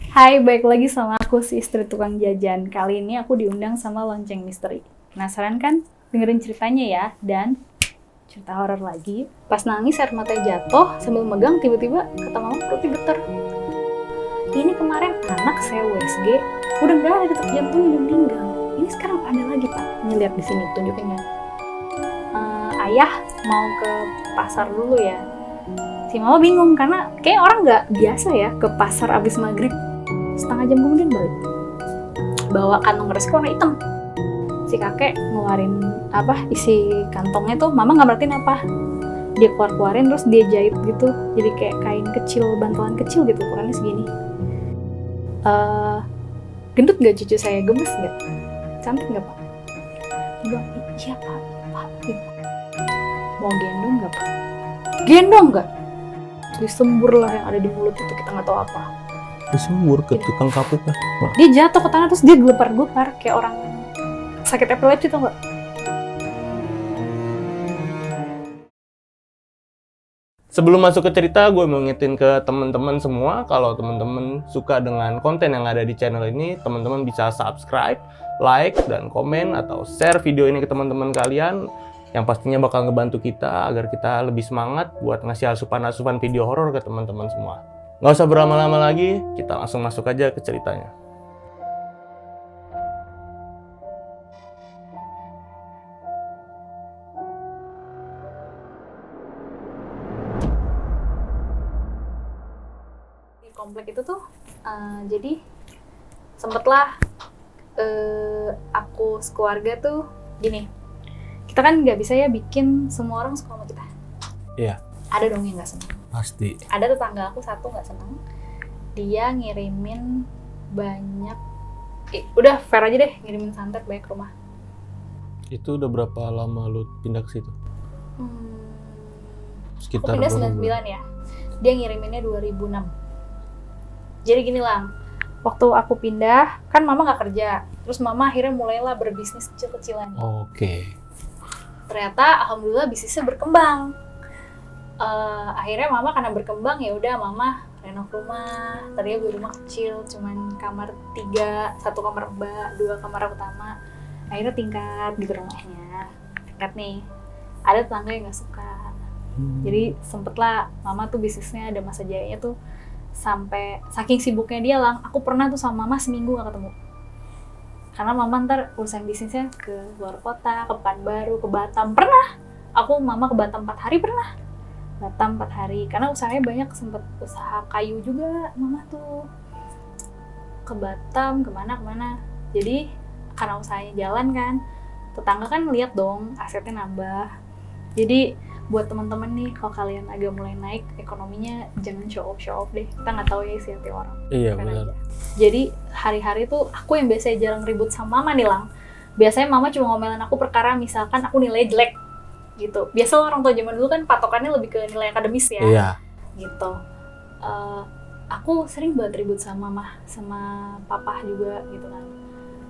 Hai, balik lagi sama aku si istri tukang jajan. Kali ini aku diundang sama Lonceng Misteri. Penasaran kan? Dengerin ceritanya ya. Dan cerita horor lagi. Pas nangis air matanya jatuh, sambil megang tiba-tiba kata mama perutnya getar. Ini kemarin anak saya USG, udah nggak ada detak jantung, udah meninggal. Ini sekarang ada lagi pak. Ini lihat di sini tunjukin ya. Ayah mau ke pasar dulu ya. Si mama bingung karena kayak orang nggak biasa ya ke pasar abis maghrib. Setengah jam kemudian balik. Bawa kantong beras warna hitam. Si kakek ngeluarin isi kantongnya tuh, mama nggak merhatiin apa. Dia keluarin terus dia jahit gitu, jadi kayak kain kecil, bantalan kecil gitu, ukurannya segini. Gendut nggak cucu saya, gemes nggak, cantik nggak pak? Dia bilang iya pak. Gitu. Mau gendong nggak pak? Gendong nggak? Disembur lah yang ada di mulut itu, kita nggak tahu apa. Disembur ke tukang kapuk lah. Dia jatuh ke tanah terus dia gelepar-gelepar kayak orang sakit epilepsi tau nggak? Sebelum masuk ke cerita, gue mau ngingetin ke teman-teman semua, kalau teman-teman suka dengan konten yang ada di channel ini, teman-teman bisa subscribe, like, dan komen atau share video ini ke teman-teman kalian, yang pastinya bakal ngebantu kita agar kita lebih semangat buat ngasih asupan-asupan video horor ke teman-teman semua. Nggak usah berlama-lama lagi, kita langsung masuk aja ke ceritanya. Di komplek itu tuh jadi sempetlah aku sekeluarga tuh gini, kita kan nggak bisa ya bikin semua orang suka sama kita. Iya. Ada dong yang nggak senang. Pasti. Ada tetangga aku satu nggak senang, dia ngirimin banyak, udah fair aja deh, ngirimin santet banyak ke rumah. Itu udah berapa lama lu pindah ke situ? Aku Sekitar pindah berapa 99 bulan? ya, dia ngiriminnya 2006. Jadi gini lang, waktu aku pindah kan mama nggak kerja, terus mama akhirnya mulailah berbisnis kecil-kecilan. Oke. Ternyata alhamdulillah bisnisnya berkembang. Akhirnya mama karena berkembang ya udah mama renov rumah. Tadinya beli rumah kecil, cuman kamar 3, 1 kamar mbak, 2 kamar utama. Akhirnya tingkat gitu rumahnya, tingkat nih. Ada tetangga yang nggak suka. Jadi sempet lah mama tuh bisnisnya ada masa jayanya tuh sampai saking sibuknya dia lang, aku pernah tuh sama mama seminggu gak ketemu. Karena mama ntar urusan bisnisnya ke luar kota, ke Pekanbaru, ke Batam. Pernah aku mama ke Batam 4 hari pernah. Batam 4 hari karena usahanya banyak, sempet usaha kayu juga mama tuh. Ke Batam kemana. Jadi karena usahanya jalan kan, tetangga kan lihat dong asetnya nambah. Jadi buat teman-teman nih, kalau kalian agak mulai naik ekonominya, jangan show off deh. Kita nggak tahu ya isi hati orang. Iya, Fair benar. aja. Jadi hari-hari tuh aku yang biasanya jarang ribut sama mama nih lang. Biasanya mama cuma ngomelin aku perkara misalkan aku nilai jelek gitu. Biasa orang tua zaman dulu kan patokannya lebih ke nilai akademis ya. Iya. Gitu. Aku sering banget ribut sama mama, sama papa juga gitu kan.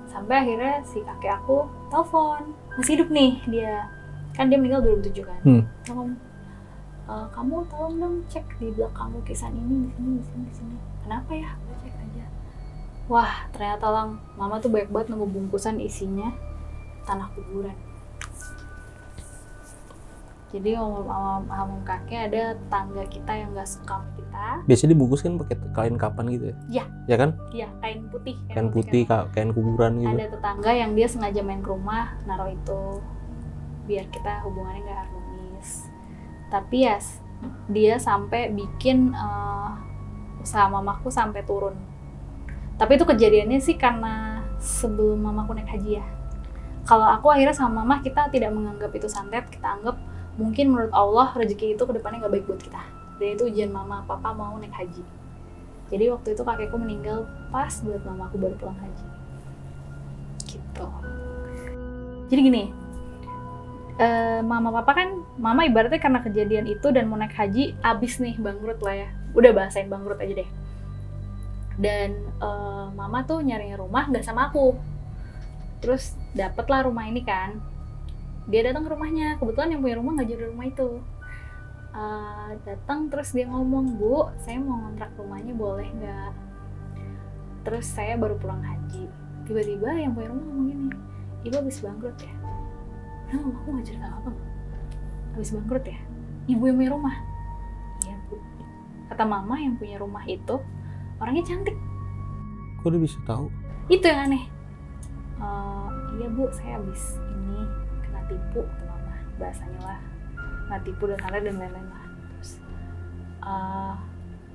Sampai akhirnya si kakek aku telepon, masih hidup nih dia. Kan dia meninggal 2007 kan. Telepon, kamu tolong dong cek di belakang lukisan ini, di sini. Kenapa ya? Cek aja. Wah, ternyata lang, mama tuh banyak banget nemu bungkusan isinya tanah kuburan. Jadi almarhum kakek ada tetangga kita yang nggak suka sama kita. Biasanya dibungkus kan pakai kain kapan gitu ya? Iya. Ya kan? Iya, kain putih. Kain putih, kain kuburan gitu. Ada tetangga yang dia sengaja main ke rumah naruh itu biar kita hubungannya nggak harmonis. Tapi ya dia sampai bikin usaha mamaku sampai turun. Tapi itu kejadiannya sih karena sebelum mamaku naik haji ya. Kalau aku akhirnya sama mama, kita tidak menganggap itu santet, kita anggap mungkin menurut Allah rezeki itu kedepannya nggak baik buat kita. Dan itu ujian mama, papa mau naik haji. Jadi waktu itu kakekku meninggal pas buat mama aku baru pulang haji. Gitu. Jadi gini, mama papa kan, mama ibaratnya karena kejadian itu dan mau naik haji, abis nih bangkrut lah ya. Udah bahasain bangkrut aja deh. Dan mama tuh nyarinya rumah nggak sama aku. Terus dapetlah rumah ini kan. Dia datang ke rumahnya, kebetulan yang punya rumah nggak jauh dari rumah itu. Datang terus dia ngomong, Bu, saya mau ngontrak rumahnya boleh nggak? Terus saya baru pulang haji. Tiba-tiba yang punya rumah ngomong gini, ibu habis bangkrut ya? Nah, mama aku gak cerita apa. Habis bangkrut ya? Ibu yang punya rumah? Iya bu. Kata mama yang punya rumah itu orangnya cantik. Kok dia bisa tahu? Itu yang aneh. Iya bu, saya habis ini kena tipu kata mama. Bahasanya lah, kena tipu dan santet dan lain-lain lah. Terus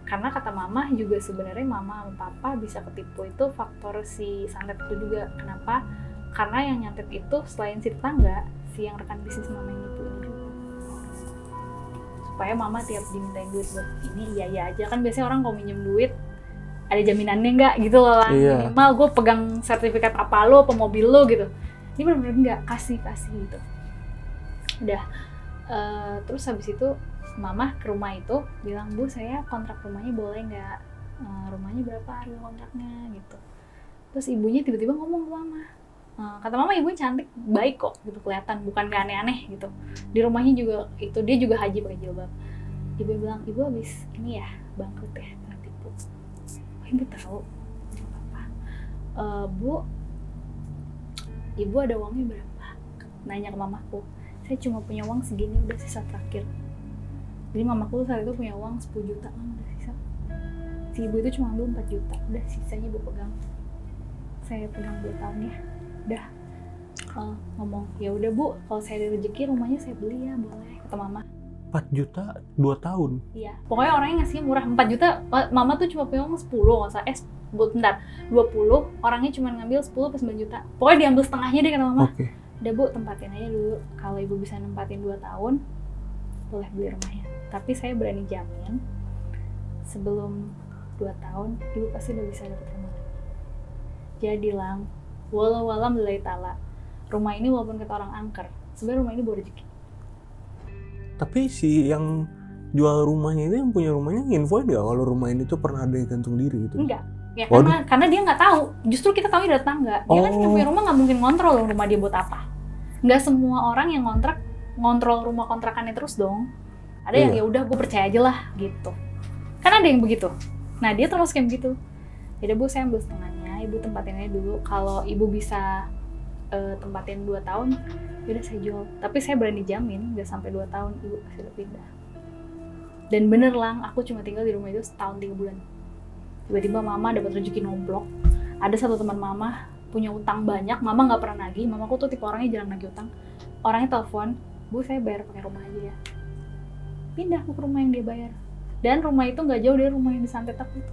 karena kata mama juga sebenarnya mama sama papa bisa ketipu itu faktor si santet itu juga. Kenapa? Karena yang nyantet itu selain si tetangga, si yang rekan bisnis mama yang nipu ini juga. Supaya mama tiap dimintain duit buat ini iya aja, kan biasanya orang kalau minjem duit ada jaminannya nggak gitu loh lah. Iya. Minimal gue pegang sertifikat apa lo, apa mobil lo gitu. Ini bener-bener nggak, kasih gitu. Udah. Terus habis itu mama ke rumah itu bilang, bu saya kontrak rumahnya boleh nggak? Rumahnya berapa harga kontraknya gitu. Terus ibunya tiba-tiba ngomong ke mama, kata mama ibunya cantik, baik kok gitu, kelihatan bukan gak aneh-aneh gitu. Di rumahnya juga itu dia juga haji pakai jilbab. Ibu bilang, ibu habis ini ya bangkrut ya, kena tipu. Oh, ibu tahu? Nggak apa-apa. Bu, ibu ada uangnya berapa? Nanya ke mamaku. Saya cuma punya uang segini, udah sisa terakhir. Jadi mamaku saat itu punya uang 10 juta kan, udah sisa. Si ibu itu cuma ambil 4 juta, udah sisanya ibu pegang. Saya pegang 2 tahun ya. Udah ngomong, ya udah bu, kalau saya ada rezeki rumahnya saya beli ya, boleh, kata mama. 4 juta 2 tahun? Iya, pokoknya orangnya ngasihnya murah. 4 juta, mama tuh cuma punya uang 10, nggak usah, bentar, 20, orangnya cuma ngambil 10 pas 9 juta. Pokoknya diambil setengahnya deh kata mama. Oke. Udah bu, tempatin aja dulu, kalau ibu bisa nempatin 2 tahun, boleh beli rumahnya. Tapi saya berani jamin, sebelum 2 tahun, ibu pasti udah bisa dapet rumah lagi. Jadi lang, walau alam lillahi ta'ala, rumah ini walaupun kata orang angker, sebenarnya rumah ini bawa rezeki. Tapi si yang jual rumahnya itu, yang punya rumahnya nginfoin nggak kalau rumah ini tuh pernah ada yang gantung diri gitu? Enggak, ya Waduh. karena dia nggak tahu. Justru kita tahu dari tetangga. Dia kan yang punya rumah nggak mungkin ngontrol rumah dia buat apa. Nggak semua orang yang ngontrol rumah kontrakannya terus dong. Ada yang ya udah gue percaya aja lah gitu. Kan ada yang begitu. Nah dia termasuk yang begitu. Jadi bu saya ambil setengahnya, ibu tempatin aja dulu. Kalau ibu bisa tempatin 2 tahun, yaudah saya jual. Tapi saya berani jamin nggak sampai 2 tahun ibu pasti udah pindah. Dan bener lang, aku cuma tinggal di rumah itu setahun 3 bulan. Tiba-tiba mama dapat rezeki nomplok. Ada satu teman mama punya utang banyak, mama nggak pernah nagih. Mamaku tuh tipe orangnya jarang nagih utang. Orangnya telepon, bu saya bayar pakai rumah aja ya. Pindah ke rumah yang dia bayar. Dan rumah itu nggak jauh dari rumah yang disantet aku itu.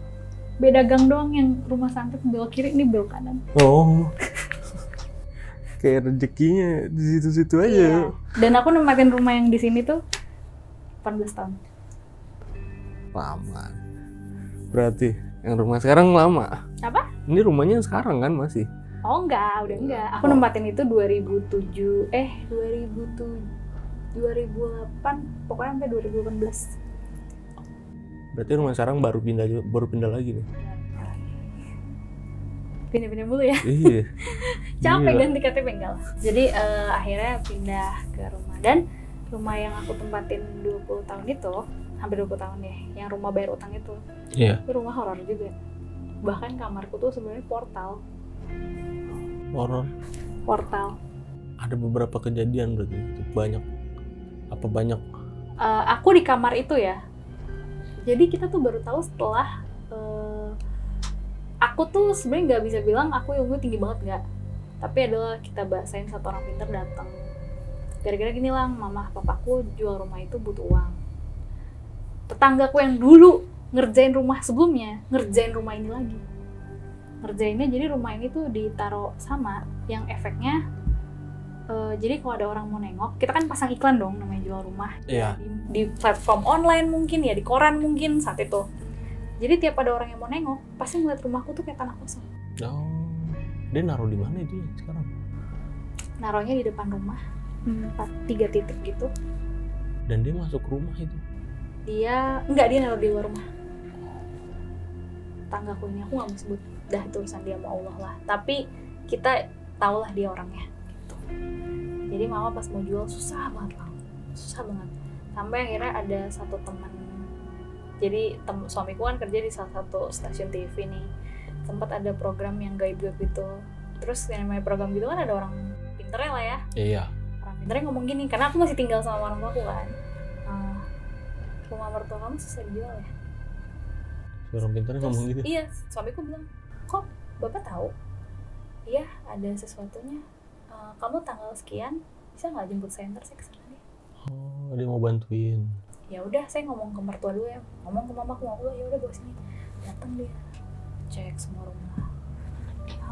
Beda gang doang, yang rumah santet belok kiri, ini belok kanan. Oh. Kayak rezekinya di situ-situ aja. Iya. Dan aku nempatin rumah yang di sini tuh 18 tahun. Lama. Berarti yang rumah sekarang lama. Apa? Ini rumahnya yang sekarang kan masih? Oh enggak, udah enggak. Aku nempatin itu 2007, 2008, pokoknya sampai 2018. Berarti rumah sekarang baru pindah lagi nih. Pindah-pindah dulu ya. Iya. Capek Gila. ganti KTP enggak lah. Jadi akhirnya pindah ke rumah. Dan rumah yang aku tempatin 20 tahun itu, hampir 20 tahun ya, yang rumah bayar utang itu. Iya. Itu rumah horor juga. Bahkan kamarku tuh sebenarnya portal. Horor. Portal. Ada beberapa kejadian berarti itu banyak. Apa banyak? Aku di kamar itu ya. Jadi kita tuh baru tahu setelah aku tuh sebenarnya nggak bisa bilang aku ilmu tinggi banget nggak. Tapi adalah kita bahasain satu orang pintar datang. Gara-gara gini lang, mama papaku jual rumah itu butuh uang. Tetanggaku yang dulu ngerjain rumah sebelumnya, ngerjain rumah ini lagi. Ngerjainnya jadi rumah ini tuh ditaruh sama, yang efeknya jadi kalau ada orang mau nengok, kita kan pasang iklan dong namanya jual rumah. Iya. Di platform online mungkin ya, di koran mungkin saat itu. Jadi tiap ada orang yang mau nengok, pasti ngeliat rumahku tuh kayak tanah kosong. Oh. Dia naruh di mana itu ya sekarang? Naruhnya di depan rumah, 3 titik gitu. Dan dia masuk rumah itu? Dia naruh di luar rumah. Tanggaku ini aku nggak mau sebut, dah itu urusan dia sama Allah lah. Tapi kita tahulah dia orangnya. Gitu. Jadi mama pas mau jual susah banget lah, susah banget. Sampai akhirnya ada satu teman. Jadi suamiku kan kerja di salah satu stasiun TV nih. sempat ada program yang gaib gitu. Terus yang namanya program gitu kan ada orang pinternya lah ya. Iya. Orang pinternya ngomong gini, karena aku masih tinggal sama orang tua aku kan. Rumah mertua kamu susah dijual ya. Orang pintarnya ngomong gitu. Iya, suamiku bilang, kok bapak tahu? Iya, ada sesuatunya. Kamu tanggal sekian bisa nggak jemput saya, ntar saya kesana deh. Oh, dia mau bantuin. Ya udah, saya ngomong ke mertua dulu ya, ngomong ke mamaku, ya udah bawa sini. Datang dia, cek semua rumah,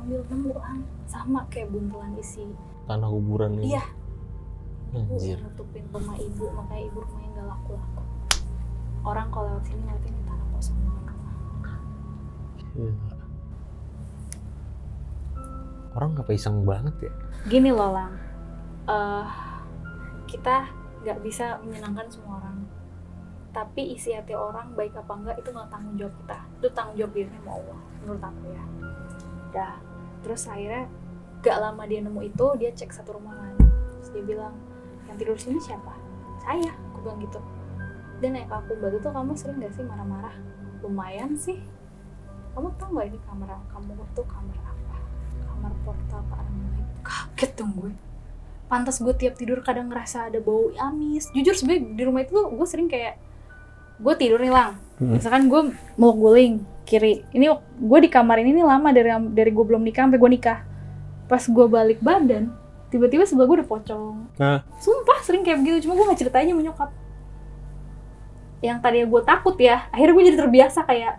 ambil nemu sama kayak buntelan isi Tanah kuburan ini. iya. Anjir. Nutupin rumah ibu, makanya ibu rumahnya nggak laku-laku. Orang kalau lewat sini ngeliatin ini tanah kosong dengan rumah. Gila. Orang ngapa iseng banget ya? Gini loh Lang, kita nggak bisa menyenangkan semua orang, tapi isi hati orang baik apa enggak itu nggak tanggung jawab kita, itu tanggung jawab dirinya sama Allah menurut aku ya. Dah, terus akhirnya gak lama dia nemu itu, dia cek satu rumah kan, terus dia bilang, yang tidur sini siapa? Saya, aku bilang gitu. Dan naik aku, Mbak tuh kamu sering gak sih marah-marah? Lumayan sih. Kamu tau gak ini kamar kamu tuh kamar apa? Kamar portal Pak Arman. Kaget dong gue. Pantas gue tiap tidur kadang ngerasa ada bau amis. Jujur sebenernya di rumah itu gue sering kayak, gue tidur nih Lang, misalkan gue mau guling kiri, ini gue di kamar ini nih lama dari gue belum nikah sampai gue nikah. Pas gue balik badan, tiba-tiba sebelah gue udah pocong. Sumpah sering kayak begitu, cuma gue gak ceritain sama nyokap. Yang tadinya gue takut ya, akhirnya gue jadi terbiasa kayak,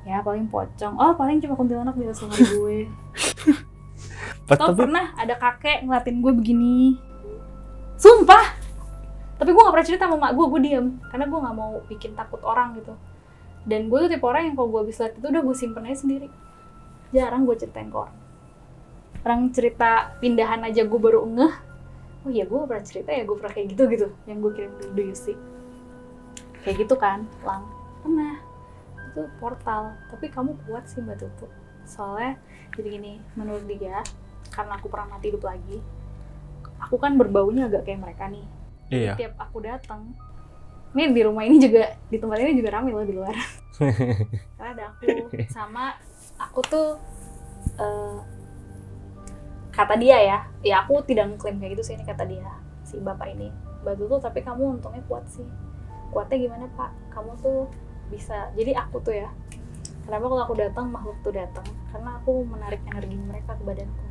ya paling pocong, oh paling cuma kuntilanak bisa sama gue. Tau pernah ada kakek ngeliatin gue begini, sumpah. Tapi gue gak pernah cerita sama mak gue diem, karena gue gak mau bikin takut orang gitu. Dan gue tuh tipe orang yang kalau gue habis liat itu udah gue simpen aja sendiri, jarang gue ceritain ke orang. Orang cerita pindahan aja gue baru ngeh, oh iya gue pernah cerita ya, gue pernah kayak gitu yang gue kirim ke Yusi kayak gitu kan, Lang. Pernah, itu portal, tapi kamu kuat sih Mbak Tutu. Soalnya jadi gini, menurut dia, karena aku pernah mati hidup lagi, aku kan berbaunya agak kayak mereka nih. Iya. Tiap aku datang, nih di rumah ini juga, di tempat ini juga rame loh di luar. Karena ada aku, sama aku tuh kata dia ya aku tidak ngeklaim kayak gitu sih, ini kata dia, si bapak ini, Mbak Tutu, tapi kamu untungnya kuat sih. Kuatnya gimana Pak? Kamu tuh bisa, jadi aku tuh ya, kenapa kalau aku datang, makhluk tuh datang? Karena aku menarik energi mereka ke badanku.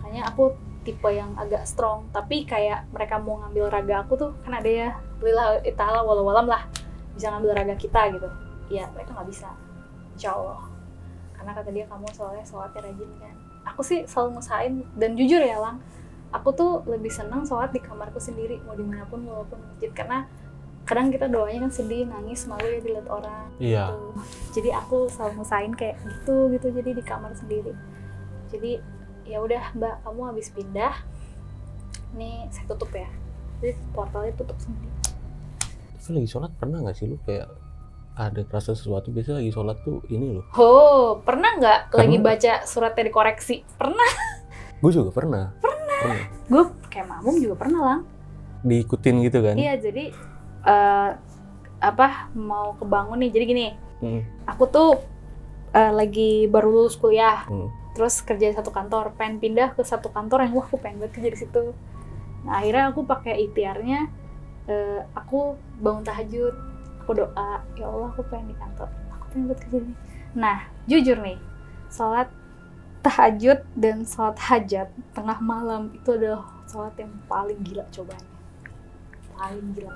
Makanya aku tipe yang agak strong, tapi kayak mereka mau ngambil raga aku tuh, kan ada ya, lillahi ta'ala walau-walam lah, bisa ngambil raga kita gitu. Ya mereka nggak bisa, insya Allah. Karena kata dia, kamu soalnya sholatnya rajin kan. Aku sih selalu ngusahain, dan jujur ya Lang, aku tuh lebih senang sholat di kamarku sendiri, mau dimanapun walaupun masjid, karena kadang kita doanya kan sedih, nangis, malu ya dilihat orang. Iya. Gitu. Jadi aku selalu ngusahain kayak gitu, jadi di kamar sendiri. Jadi ya udah Mbak, kamu habis pindah, nih saya tutup ya. Jadi portalnya tutup sendiri. Tapi lagi sholat pernah nggak sih lu kayak ada kerasa sesuatu? Biasanya lagi sholat tuh ini loh. Oh, pernah nggak lagi baca suratnya dikoreksi? Pernah. Gue juga pernah. Gue kayak Mamum juga pernah Lang. Diikutin gitu kan? Iya, jadi mau kebangun nih. Jadi gini, aku tuh lagi baru lulus kuliah, terus kerja di satu kantor, pengen pindah ke satu kantor yang wah aku pengen banget kerja di situ. Nah akhirnya aku pakai ikhtiarnya, aku bangun tahajud, aku doa, ya Allah aku pengen di kantor, aku pengen buat kerja ini. Nah jujur nih, sholat tahajud dan sholat hajat tengah malam itu adalah sholat yang paling gila cobaannya, paling gila.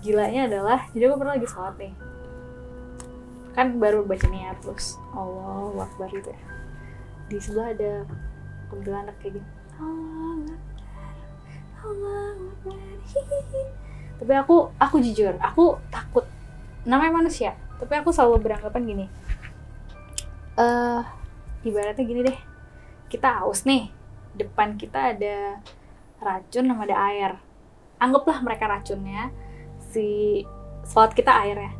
Gilanya adalah, jadi aku pernah lagi sholat nih, kan baru baca niat terus Allahu Akbar gitu ya, di sebelah ada kuntilanak kayak gini, Allahu Akbar. Tapi aku jujur, aku takut, namanya manusia, tapi aku selalu beranggapan gini, ibaratnya gini deh, kita haus nih, depan kita ada racun sama ada air, anggaplah mereka racunnya, si sholat kita airnya.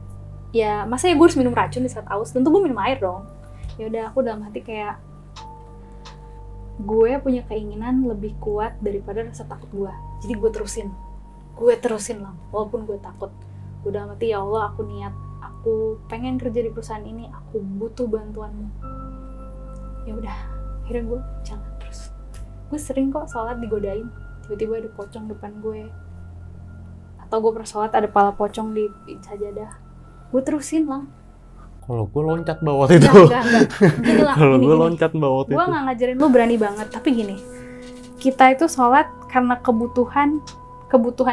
Ya masa ya gue harus minum racun di saat haus? Tentu gue minum air dong. Ya udah, aku dalam hati kayak gue punya keinginan lebih kuat daripada rasa takut gue. Jadi gue terusin lah, walaupun gue takut. Gue dalam hati, ya Allah aku niat, aku aku pengen kerja di perusahaan ini, aku butuh bantuanmu. Ya udah, akhirnya gue jalan terus. Gue sering kok sholat digodain, tiba-tiba ada pocong depan gue, atau gue pernah sholat ada pala pocong di sajadah, gue terusin lah. Kalau gue loncat bawa itu. Enggak. Gini lah, Kalau gue gini. loncat bawa itu. Gue nggak ngajarin lu berani banget, tapi gini, kita itu sholat karena kebutuhan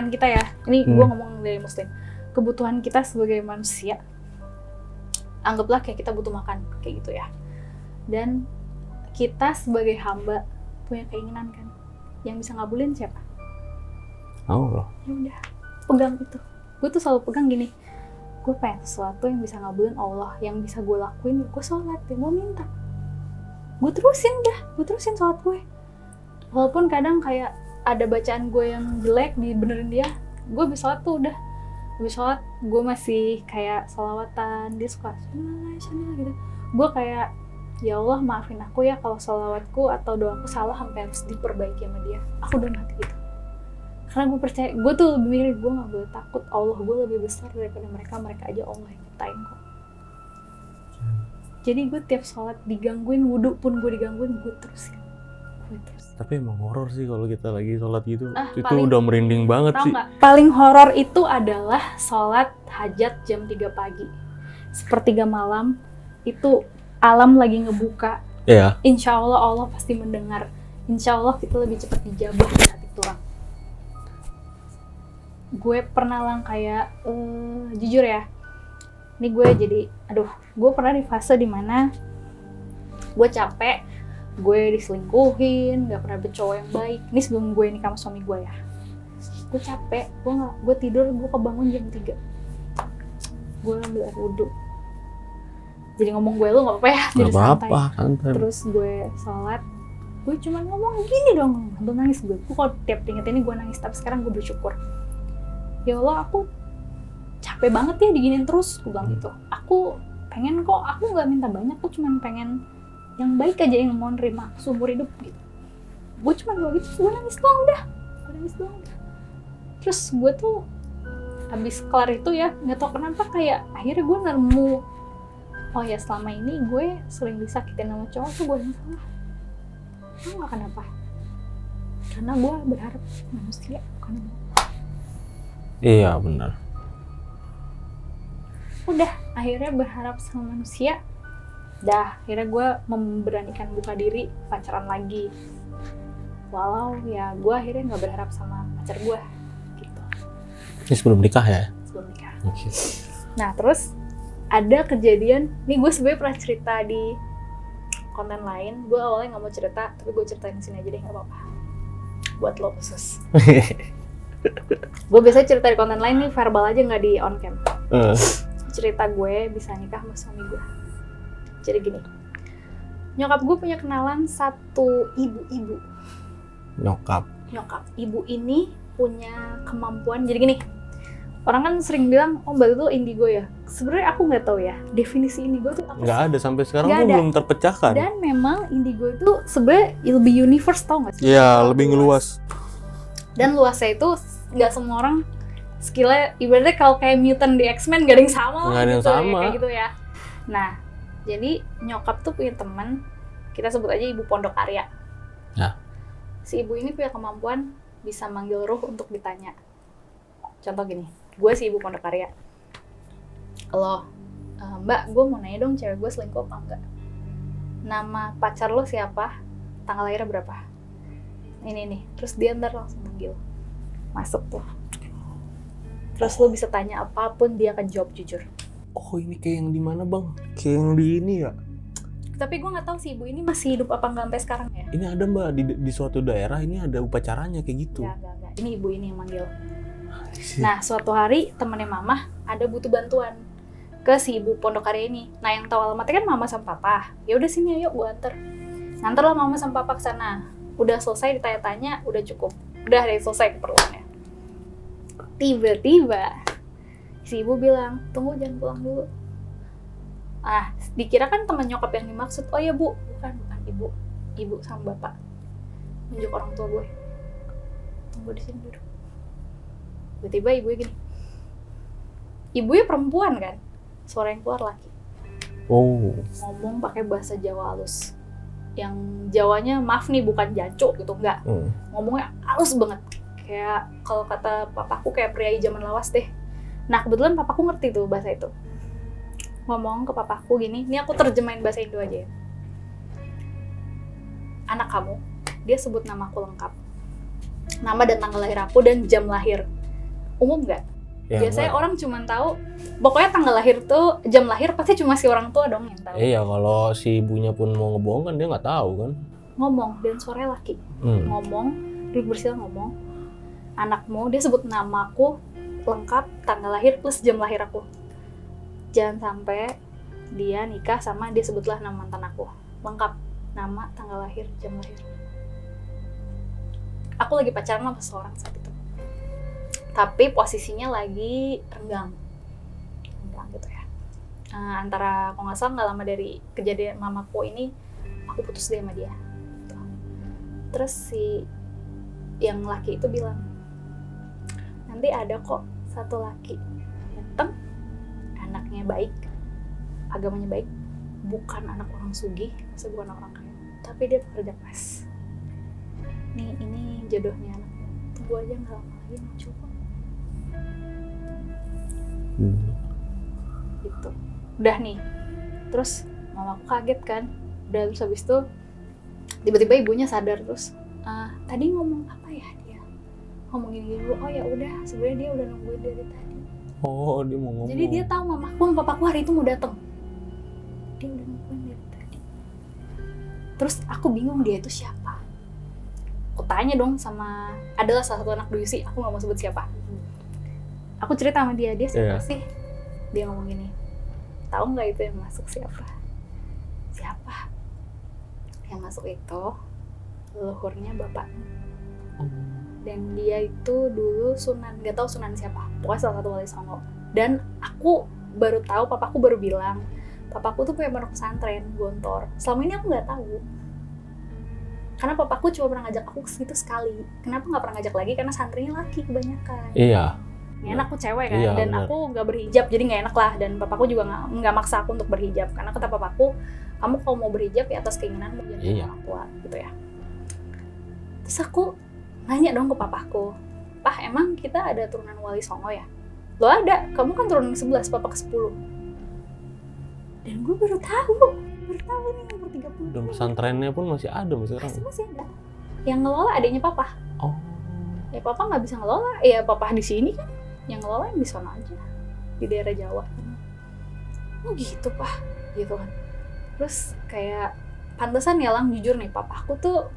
kita ya. Ini gue ngomong dari muslim. Kebutuhan kita sebagai manusia, anggaplah kayak kita butuh makan, kayak gitu ya. Dan kita sebagai hamba punya keinginan kan, yang bisa ngabulin siapa? Allah. Ya udah, pegang itu. Gue tuh selalu pegang gini, gue pengen sesuatu yang bisa ngabulin Allah, yang bisa gue lakuin, gue sholat, ya gue minta, gue terusin sholat gue. Walaupun kadang kayak ada bacaan gue yang jelek dibenerin dia, gue habis sholat tuh udah, habis sholat gue masih kayak sholawatan, dia suka shalala gitu, gue kayak ya Allah maafin aku ya kalau sholawatku atau doaku salah sampai harus diperbaiki sama dia. Aku udah mati gitu, karena gue percaya, gue tuh lebih mikir gue gak boleh takut, Allah gue lebih besar daripada mereka aja Allah yang nyiptain kok. Jadi gue tiap sholat digangguin, wudhu pun gue digangguin, gue terusin. Tapi emang horor sih kalau kita lagi sholat gitu. Itu paling, udah merinding banget tau sih. Gak? Paling horor itu adalah sholat hajat jam 3 pagi. Sepertiga malam, itu alam lagi ngebuka. Iya. Insya Allah Allah pasti mendengar. Insya Allah kita lebih cepat dijabah di hati tulang. Gue pernah lang kayak, jujur ya, ini gue jadi, gue pernah di fase dimana gue capek, gue diselingkuhin, gak pernah dapet cowok yang baik. Ini sebelum gue nikah sama suami gue ya. Gue capek, gue tidur, gue kebangun jam 3. Gue ambil air wudhu. Jadi ngomong gue lu gak apa-apa ya, jadi santai. Terus gue sholat, gue cuma ngomong gini dong, sambil nangis gue. Gue kalau tiap inget ini gue nangis, tapi sekarang gue bersyukur. Ya Allah, aku capek banget ya diginin terus, gue bilang gitu. Aku pengen kok, aku gak minta banyak, aku cuma pengen yang baik aja yang mau nerima seumur hidup gitu. Gue cuma gue gitu, gue nangis doang udah. Terus gue tuh habis kelar itu ya, nggak tau kenapa kayak akhirnya gue nemu, oh ya selama ini gue sering disakitin sama cowok tuh gue yang salah. Tau gak kenapa? Karena gue berharap manusia bukan Allah. Iya benar. Udah, akhirnya berharap sama manusia. Akhirnya gue memberanikan buka diri pacaran lagi. Walau ya gue akhirnya gak berharap sama pacar gue gitu. Ini sebelum nikah ya? Sebelum nikah. Okay. Nah terus ada kejadian, nih gue sebenarnya pernah cerita di konten lain. Gue awalnya gak mau cerita, tapi gue ceritain di sini aja deh, gak apa-apa. Buat lo khusus. Gue biasanya cerita di konten lain nih, verbal aja gak di on cam. Cerita gue bisa nikah sama suami gue. Jadi gini, nyokap gue punya kenalan satu ibu-ibu. Nyokap. Ibu ini punya kemampuan, jadi gini, orang kan sering bilang, oh mbak itu indigo ya. Sebenarnya aku nggak tahu ya, definisi indigo tuh apa? Nggak ada, sampai sekarang tuh belum terpecahkan. Dan memang indigo itu sebenarnya lebih universe, tau nggak sih? Iya, lebih ngeluas. Dan luasnya itu nggak semua orang skillnya, ibaratnya kalau kayak mutant di X-Men gak ada yang sama nggak ada yang gitu sama. Ya, kayak gitu ya. Nah, jadi nyokap tuh punya teman, kita sebut aja Ibu Pondok Arya. Ya. Si ibu ini punya kemampuan bisa manggil ruh untuk ditanya. Contoh gini, gue si Ibu Pondok Arya. Lo, mbak, gue mau nanya dong cewek gue selingkuh apa enggak? Nama pacar lo siapa? Tanggal lahirnya berapa? Ini nih, terus dia ntar langsung manggil. Masuk tuh. Terus lo bisa tanya apapun, dia akan jawab jujur. Oh ini kayak yang di mana bang? Kayak yang di ini ya? Tapi gue nggak tahu si ibu ini masih hidup apa nggak sampai sekarang ya. Ini ada mbak di suatu daerah ini ada upacaranya kayak gitu. Nggak. Ini ibu ini yang manggil. Nah suatu hari temennya mama ada butuh bantuan ke si ibu Pondok Arya ini. Nah yang tahu alamatnya kan mama sama papa. Ya udah sini ayo gue anter. Nganter lah mama sama papa ke sana. Udah selesai ditanya-tanya, udah cukup. Udah selesai keperluannya. Tiba-tiba si ibu bilang, tunggu jangan pulang dulu. Dikira kan teman nyokap yang dimaksud. Oh ya bu, bukan ibu sama bapak. Nunjuk orang tua gue. Tunggu di sini duduk. Tiba-tiba ibunya gini. Ibunya perempuan kan. suara yang keluar laki. Oh. Ngomong pakai bahasa Jawa halus. Yang Jawanya maaf nih bukan jancuk gitu, enggak. Ngomongnya halus banget. Kayak kalau kata papaku kayak priai zaman lawas deh. Nah kebetulan papaku ngerti tuh bahasa itu. Ngomong ke papaku gini, ini aku terjemahin bahasa Indo aja ya. Anak kamu, dia sebut namaku lengkap. Nama dan tanggal lahir aku dan jam lahir. Umum nggak? Ya, biasanya orang cuma tahu, pokoknya tanggal lahir tuh, jam lahir pasti cuma si orang tua dong yang tahu. Iya, kalau si ibunya pun mau ngebohong kan dia nggak tahu kan. Ngomong, dan suaranya laki. Ngomong, duduk bersila ngomong. Anakmu, dia sebut namaku lengkap, tanggal lahir plus jam lahir aku. Jangan sampai dia nikah sama dia sebutlah nama mantan aku. Lengkap, nama, tanggal lahir, jam lahir. Aku lagi pacaran sama seseorang saat itu. Tapi posisinya lagi renggang gitu ya. Antara kalau nggak salah nggak lama dari kejadian mamaku ini, aku putus deh sama dia. Terus si yang laki itu bilang, nanti ada kok satu laki datang, anaknya baik, agamanya baik, bukan anak orang sugih, bukan orang kaya, tapi dia pekerja keras. Ini jodohnya anaknya. Tunggu aja nggak lama lagi mau coba. Gitu. Udah nih. Terus mamaku kaget kan. Udah terus habis itu tiba-tiba ibunya sadar terus. Tadi ngomong apa ya dia? Ngomongin dulu. Oh ya udah, sebenarnya dia udah nungguin dari tadi. Oh, dia mau ngomong. Jadi dia tahu mamaku sama papaku hari itu mau datang. Dia udah nungguin dari tadi. Terus aku bingung dia itu siapa. Aku tanya dong sama, adalah salah satu anak Duyusi, aku gak mau sebut siapa. Aku cerita sama dia siapa sih? Dia ngomong gini, tahu nggak itu yang masuk siapa? Siapa? Yang masuk itu leluhurnya bapaknya. Dan dia itu dulu sunan, nggak tahu sunan siapa, pokoknya salah satu wali songo. Dan aku baru tahu, papaku baru bilang, papaku tuh punya pondok pesantren Gontor. Selama ini aku nggak tahu. Karena papaku cuma pernah ngajak aku ke situ sekali. Kenapa nggak pernah ngajak lagi? Karena santrinya laki kebanyakan. Iya. Nggak enak, aku cewek kan, iya, dan bener. aku nggak berhijab, jadi nggak enak lah. Dan papaku juga nggak maksa aku untuk berhijab. Karena kata papaku, kamu kalau mau berhijab ya atas keinginanmu, jangan orang tua gitu ya. Terus aku nanya dong ke papaku, Pah emang kita ada turunan wali songo ya? Lo ada, kamu kan turunan 11, papa ke 10. Dan gue baru tahu nih umur 30. Dan pesantrennya pun masih ada sekarang. Masih ada. Yang ngelola adiknya papa. Oh. Ya papa nggak bisa ngelola, ya papa di sini kan, yang ngelola yang di sana aja, di daerah Jawa. Oh gitu Pak, gitu kan. Terus kayak pantesan ya Lang, jujur nih, papaku tuh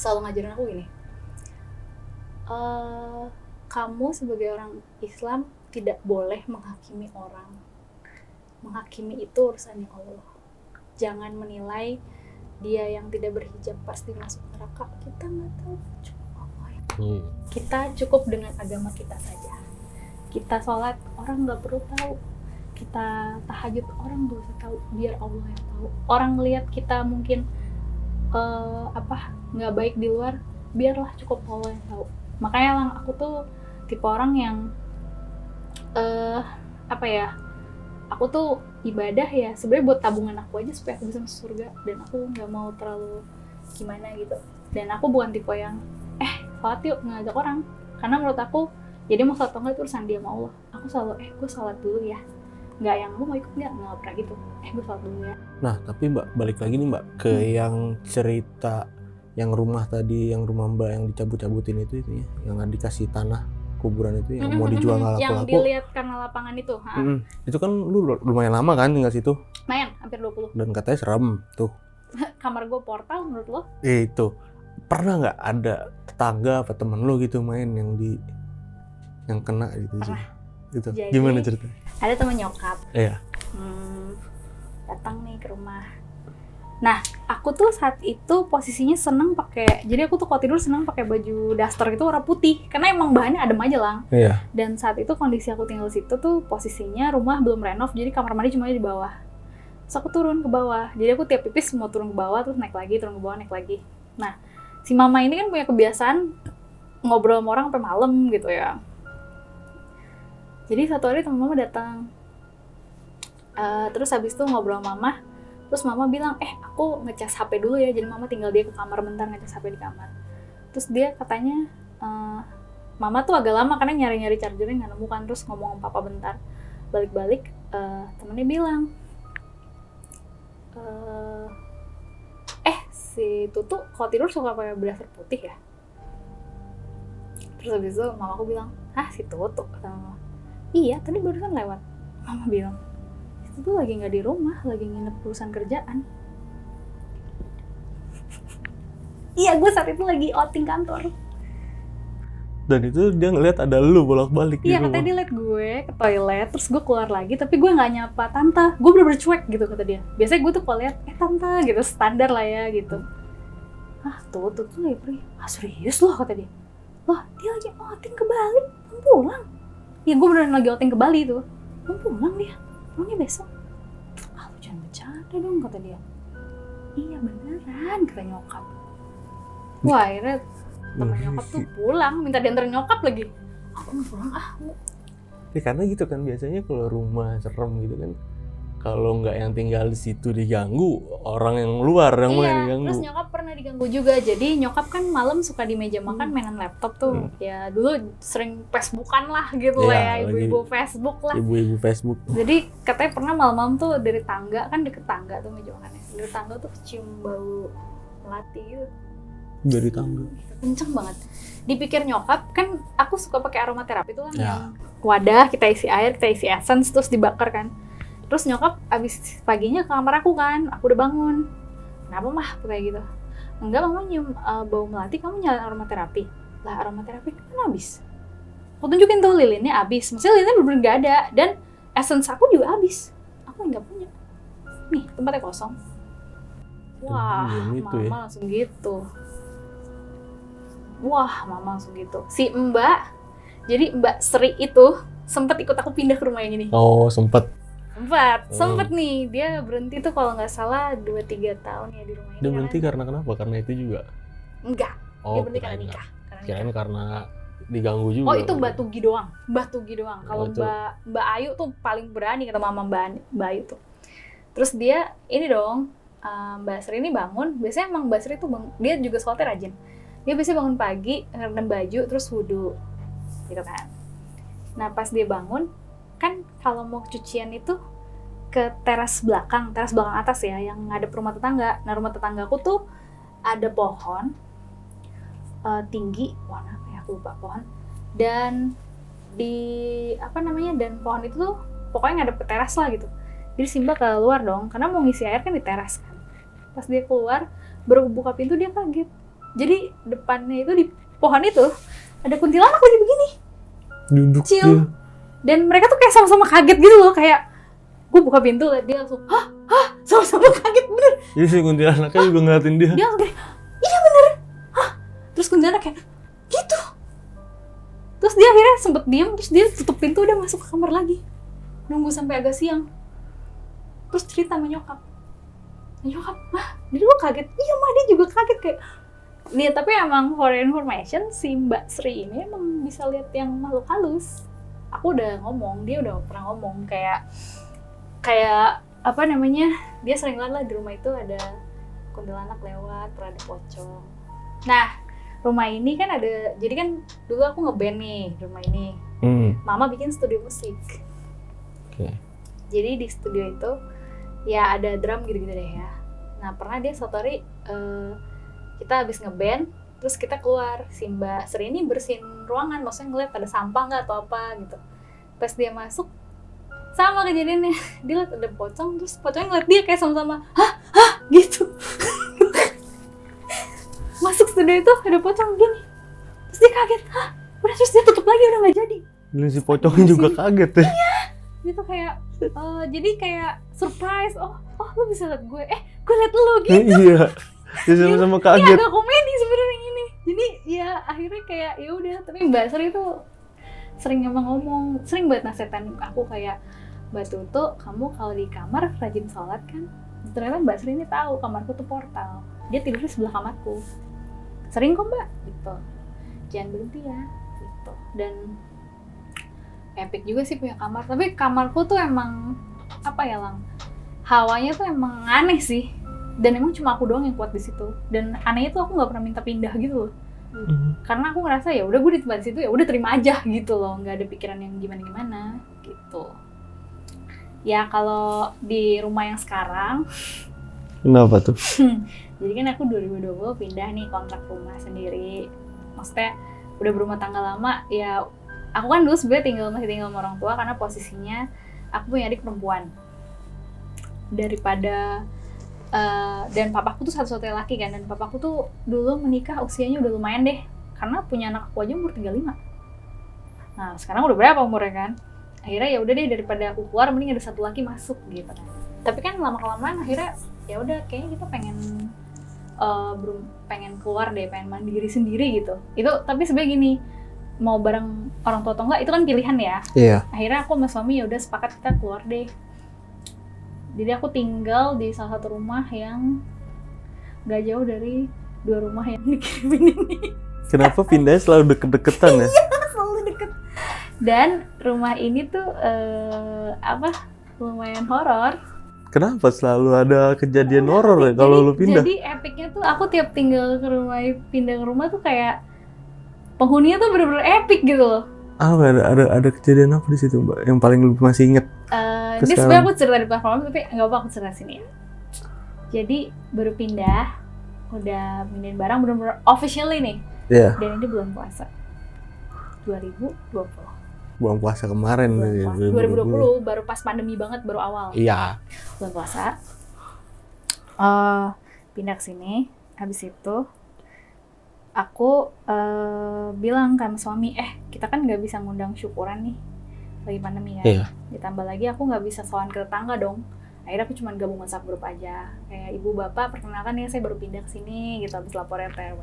selalu ngajarin aku gini. Kamu sebagai orang Islam tidak boleh menghakimi orang. Menghakimi itu urusannya Allah. Jangan menilai dia yang tidak berhijab pasti masuk neraka. Kita nggak tahu, cuma Allah yang tahu. Kita cukup dengan agama kita saja. Kita sholat, orang nggak perlu tahu. Kita tahajud, orang nggak usah tahu. Biar Allah yang tahu. Orang lihat kita mungkin nggak baik di luar, biarlah cukup Allah yang tahu. Makanya Lang, aku tuh tipe orang yang aku tuh ibadah ya sebenarnya buat tabungan aku aja supaya aku bisa masuk surga, dan aku nggak mau terlalu gimana gitu. Dan aku bukan tipe yang sholat yuk ngajak orang, karena menurut aku jadi mau sholat atau enggak itu urusan dia sama Allah. Aku selalu gue sholat dulu ya, nggak yang lu mau ikut nggak pernah gitu. Gue sholat dulu ya. Nah tapi Mbak, balik lagi nih Mbak ke yang cerita yang rumah tadi, yang rumah Mbak yang dicabut-cabutin itu ya, yang dikasih tanah kuburan itu yang mau dijual nggak laku-laku. Yang dilihat karena lapangan itu. Itu kan lu lumayan lama kan tinggal situ? Lumayan, hampir 20. Dan katanya serem tuh. Kamar gue portal menurut lo? Itu pernah nggak ada tetangga apa temen lu gitu main yang kena gitu? Pernah. Gitu. Jadi, gimana ceritanya? Ada temen nyokap. Iya. Datang nih ke rumah. Nah, aku tuh saat itu posisinya seneng pakai, jadi aku tuh kalau tidur seneng pakai baju daster gitu warna putih, karena emang bahannya adem aja Lang. Iya. Dan saat itu kondisi aku tinggal di situ tuh posisinya rumah belum renov, jadi kamar mandi cuma di bawah. Terus aku turun ke bawah, jadi aku tiap pipis mau turun ke bawah terus naik lagi, turun ke bawah naik lagi. Nah, si mama ini kan punya kebiasaan ngobrol sama orang sampai malam gitu ya. Jadi satu hari teman mama datang, Terus habis itu ngobrol sama mama, terus mama bilang, aku ngecas HP dulu ya, jadi mama tinggal dia ke kamar bentar ngecas HP di kamar. Terus dia katanya, mama tuh agak lama karena nyari-nyari chargernya nggak nemu kan, terus ngomong sama papa bentar, balik-balik temennya bilang, si Tutu kalau tidur suka pakai blazer putih ya. Terus habis itu mama aku bilang, si Tutu, kata mama. Iya, tadi barusan lewat. Mama bilang, itu lagi nggak di rumah, lagi nginep urusan kerjaan. Iya, gue saat itu lagi outing kantor. Dan itu dia ngeliat ada lu bolak-balik di Iya, rumah. katanya dia liat gue ke toilet, terus gue keluar lagi, tapi gue nggak nyapa tante. Gue bener-bener cuek gitu kata dia. Biasanya gue tuh kalau liat, tante gitu, standar lah ya gitu. Tuh lagi pergi. Serius loh, kata dia. Loh, dia lagi outing ke Bali, belum pulang. Iya, gue beneran lagi outing ke Bali tuh. Belum pulang dia, pulangnya besok. Lu jangan bercanda dong, kata dia. Iya beneran, kata nyokap. Wah, akhirnya temen nyokap tuh pulang, minta diantar nyokap lagi. Aku mau pulang Ya karena gitu kan, biasanya kalau rumah serem gitu kan, kalau nggak yang tinggal di situ diganggu, orang yang luar yang mulai diganggu. Terus nyokap pernah diganggu juga. Jadi nyokap kan malam suka di meja makan mainan laptop tuh. Ya dulu sering Facebookan lah gitu lah ya, ibu-ibu Facebook lah. Ibu-ibu Facebook. Jadi katanya pernah malam-malam tuh dari tangga, kan deket tangga tuh meja makannya. Dari tangga tuh kecium bau melati gitu. Dari tangga. Kenceng banget. Dipikir nyokap, kan aku suka pakai aromaterapi tuh kan, yang wadah kita isi air, kita isi essence terus dibakar kan. Terus nyokap abis paginya ke kamar aku kan, aku udah bangun. Kenapa mah kayak gitu? Enggak, mama nyium bau melati, kamu nyalain aromaterapi. Lah aromaterapi kan habis. Aku tunjukin tuh lilinnya habis. Maksudnya lilinnya bener-bener gak ada, dan essence aku juga habis. Aku nggak punya. Nih tempatnya kosong. Wah, mama langsung gitu. Si Mbak, jadi Mbak Sri itu sempet ikut aku pindah ke rumah yang ini. Oh, sempet Nih, dia berhenti tuh kalau nggak salah 2-3 tahun ya di rumah ini. Dia berhenti karena kenapa? Karena itu juga? Enggak, dia berhenti karena nikah. Kirain karena diganggu juga. Oh, itu Mbak Tugi doang. Kalau Mbak Ayu tuh paling berani kata mama Mbak Ayu tuh. Terus dia ini dong, Mbak Sri ini bangun, biasanya emang Mbak Sri tuh dia juga sholatnya rajin. Dia biasanya bangun pagi, rendam baju, terus wudu gitu kan. Nah pas dia bangun, kan kalau mau cucian itu ke teras belakang atas ya, yang ngadep rumah tetangga. Nah rumah tetanggaku tuh ada pohon tinggi, warna apa ya aku lupa pohon, dan dan pohon itu tuh pokoknya ngadep ke teras lah gitu. Jadi Simba keluar dong, karena mau ngisi air kan di teras kan. Pas dia keluar, baru buka pintu dia kaget. Jadi depannya itu di pohon itu ada kuntilanak lagi begini. Duduk Chill. Dia. Dan mereka tuh kayak sama-sama kaget gitu loh, kayak gue buka pintu, dia langsung sama-sama kaget bener. Jadi si kuntilanaknya juga ngeliatin dia. Dia langsung kayak, iya bener. Terus kuntilanak kayak gitu. Terus dia akhirnya sempet diam, terus dia tutup pintu, udah masuk ke kamar lagi. Nunggu sampai agak siang. Terus cerita sama nyokap. Nyokap, jadi lu kaget? Iya mah, dia juga kaget kayak. Lihat, tapi emang for information, si Mbak Sri ini emang bisa lihat yang makhluk halus. Aku udah ngomong, dia udah pernah ngomong kayak apa namanya, dia sering lihat lah di rumah itu ada kuntilanak lewat, pernah ada pocong. Nah, rumah ini kan ada, jadi kan dulu aku ngeband nih di rumah ini. Mama bikin studio musik. Okay. Jadi di studio itu ya ada drum gitu-gitu deh ya. Nah pernah dia suatu hari kita habis ngeband, terus kita keluar, si Mbak Sri ini bersihin ruangan, maksudnya ngeliat ada sampah nggak atau apa gitu. Pas dia masuk, sama kejadiannya, dia liat ada pocong, terus pocongnya ngeliat dia kayak sama-sama, hah gitu. Masuk studio itu ada pocong gini, terus dia kaget, udah, terus dia tutup lagi, udah nggak jadi. Dan si pocongnya juga kaget ya. Iya, dia tuh kayak, jadi kayak surprise, oh lu bisa liat gue, gue liat lu gitu. Iya. Dia sama-sama kaget. Ini agak komedi sebenarnya ini. Jadi ya akhirnya kayak ya udah, tapi Mbak Sri itu sering emang ngomong, sering banget nasehatin aku kayak, Mbak Tutu, kamu kalau di kamar rajin sholat kan. Ternyata Mbak Sri ini tahu kamarku tuh portal. Dia tidur di sebelah kamarku. Sering kok Mbak, gitu. Jangan berhenti ya, gitu. Dan epic juga sih punya kamar. Tapi kamarku tuh emang apa ya Lang, hawanya tuh emang aneh sih, dan emang cuma aku doang yang kuat di situ. Dan anehnya tuh aku nggak pernah minta pindah gitu loh, karena aku ngerasa ya udah gue di tempat situ ya udah terima aja gitu loh, nggak ada pikiran yang gimana gitu. Ya kalau di rumah yang sekarang, Kenapa tuh? jadi kan aku 2020 pindah nih kontrak rumah sendiri, maksudnya udah berumah tangga lama ya. Aku kan dulu sebenarnya masih tinggal sama orang tua karena posisinya aku punya adik perempuan. Daripada dan papaku tuh satu-satunya laki kan, dan papaku tuh dulu menikah usianya udah lumayan deh, karena punya anak aku aja umur 35. Nah sekarang udah berapa umurnya kan? Akhirnya ya udah deh, daripada aku keluar mending ada satu laki masuk gitu kan. Tapi kan lama-kelamaan akhirnya ya udah kayaknya kita pengen keluar deh, pengen mandiri sendiri gitu. Itu tapi sebenarnya gini, mau bareng orang tua atau enggak itu kan pilihan ya. Iya. Akhirnya aku sama suami ya udah sepakat kita keluar deh. Jadi aku tinggal di salah satu rumah yang gak jauh dari 2 rumah yang dikirimin ini. Kenapa pindahnya selalu deket-deketan ya? Selalu deket. Dan rumah ini tuh lumayan horor. Kenapa selalu ada kejadian horor ya kalau lu pindah? Jadi epicnya tuh aku tiap pindah ke rumah tuh kayak penghuninya tuh bener-bener epic gitu loh. Ada kejadian apa di situ, Mbak? Yang paling lu masih inget? Ini sebenarnya aku cerita di platform tapi nggak apa aku cerita sini ya. Jadi baru pindah, udah pindahin barang bener-bener officially nih. Iya. Dan ini bulan puasa 2020. Bulan puasa kemarin. 2020 baru pas pandemi banget, baru awal. Iya. Bulan puasa. Pindah ke sini, habis itu aku bilang sama suami, kita kan nggak bisa ngundang syukuran nih lagi pandemi kan. Iya. Ditambah lagi aku nggak bisa sowan ke tetangga dong. Akhirnya aku cuma gabung WhatsApp grup aja. Kayak ibu bapak perkenalkan ya, saya baru pindah ke sini gitu habis lapor RT RW.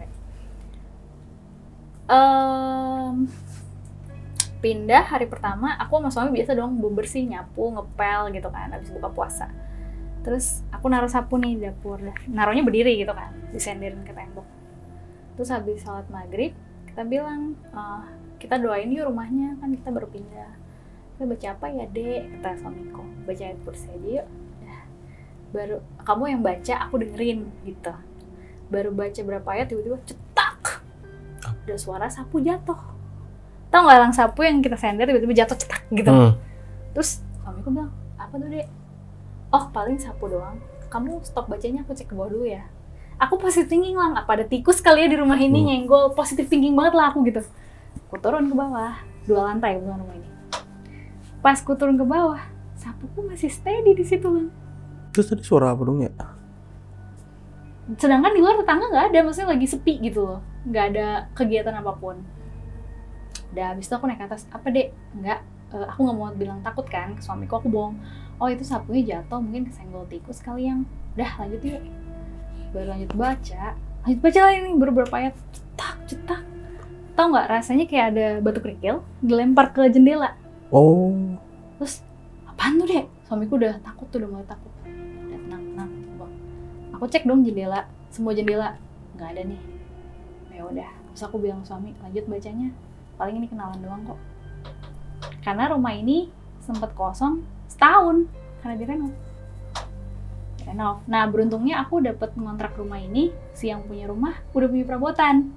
Pindah hari pertama aku sama suami biasa dong bersih, nyapu, ngepel gitu kan habis buka puasa. Terus aku naruh sapu nih di dapur, naruhnya berdiri gitu kan, disenderin ke tembok. Terus habis sholat maghrib kita bilang, kita doain yuk rumahnya, kan kita baru pindah. Kita baca apa ya dek, kata suamiku, baca ayat kursi aja yuk. Baru kamu yang baca, aku dengerin gitu. Baru baca berapa ayat tiba-tiba cetak, ada suara sapu jatuh. Tahu nggak lang sapu yang kita sender tiba-tiba jatuh cetak gitu. Terus suamiku bilang, apa tuh dek? Oh paling sapu doang, kamu stop bacanya, aku cek ke bawah dulu ya. Aku positive thinking lang, apa ada tikus kali ya di rumah ini nyenggol, positive thinking banget lah aku gitu. Aku turun ke bawah, 2 lantai bukan rumah ini. Pas ku turun ke bawah, sapuku masih steady di situ lang. Terus tadi suara apa dong ya? Sedangkan di luar tetangga nggak ada, maksudnya lagi sepi gitu loh, nggak ada kegiatan apapun. Udah habis itu aku naik ke atas, apa dek? Enggak, aku nggak mau bilang takut kan ke suamiku, aku bohong. Oh itu sapunya jatuh, mungkin kesenggol tikus kali yang. Udah lanjut yuk. Baru lanjut baca lagi nih beberapa ayat, cetak. Tahu nggak rasanya kayak ada batu kerikil dilempar ke jendela. Oh. Terus apaan tuh dek? Suamiku udah takut tuh, udah mulai takut. Udah tenang. Aku cek dong jendela, semua jendela nggak ada nih. Ya udah, terus aku bilang suami lanjut bacanya. Paling ini kenalan doang kok. Karena rumah ini sempat kosong setahun karena direnov. Nah beruntungnya aku dapat ngontrak rumah ini, si yang punya rumah udah punya perabotan.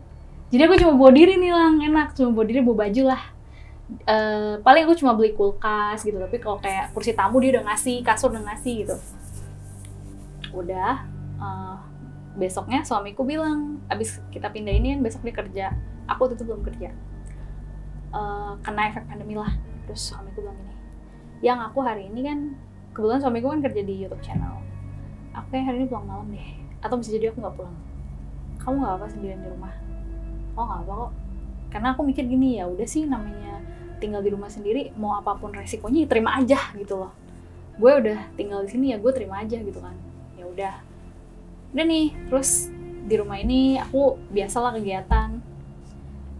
Jadi aku cuma bawa diri nih lang, enak, cuma bawa diri, bawa baju lah. Paling aku cuma beli kulkas gitu, tapi kalau kayak kursi tamu dia udah ngasih, kasur udah ngasih gitu. Udah, besoknya suamiku bilang, abis kita pindah ini kan besok dia kerja, aku tuh belum kerja. Kena efek pandemi lah. Terus suamiku bilang gini, yang aku hari ini kan, kebetulan suamiku kan kerja di YouTube channel. Aku kayak hari ini pulang malam deh, atau bisa jadi aku nggak pulang. Kamu nggak apa sendirian di rumah? Oh nggak apa kok. Karena aku mikir gini, ya udah sih namanya tinggal di rumah sendiri, mau apapun resikonya ya terima aja gitu loh. Gue udah tinggal di sini ya gue terima aja gitu kan. Ya udah nih. Terus di rumah ini aku biasalah kegiatan.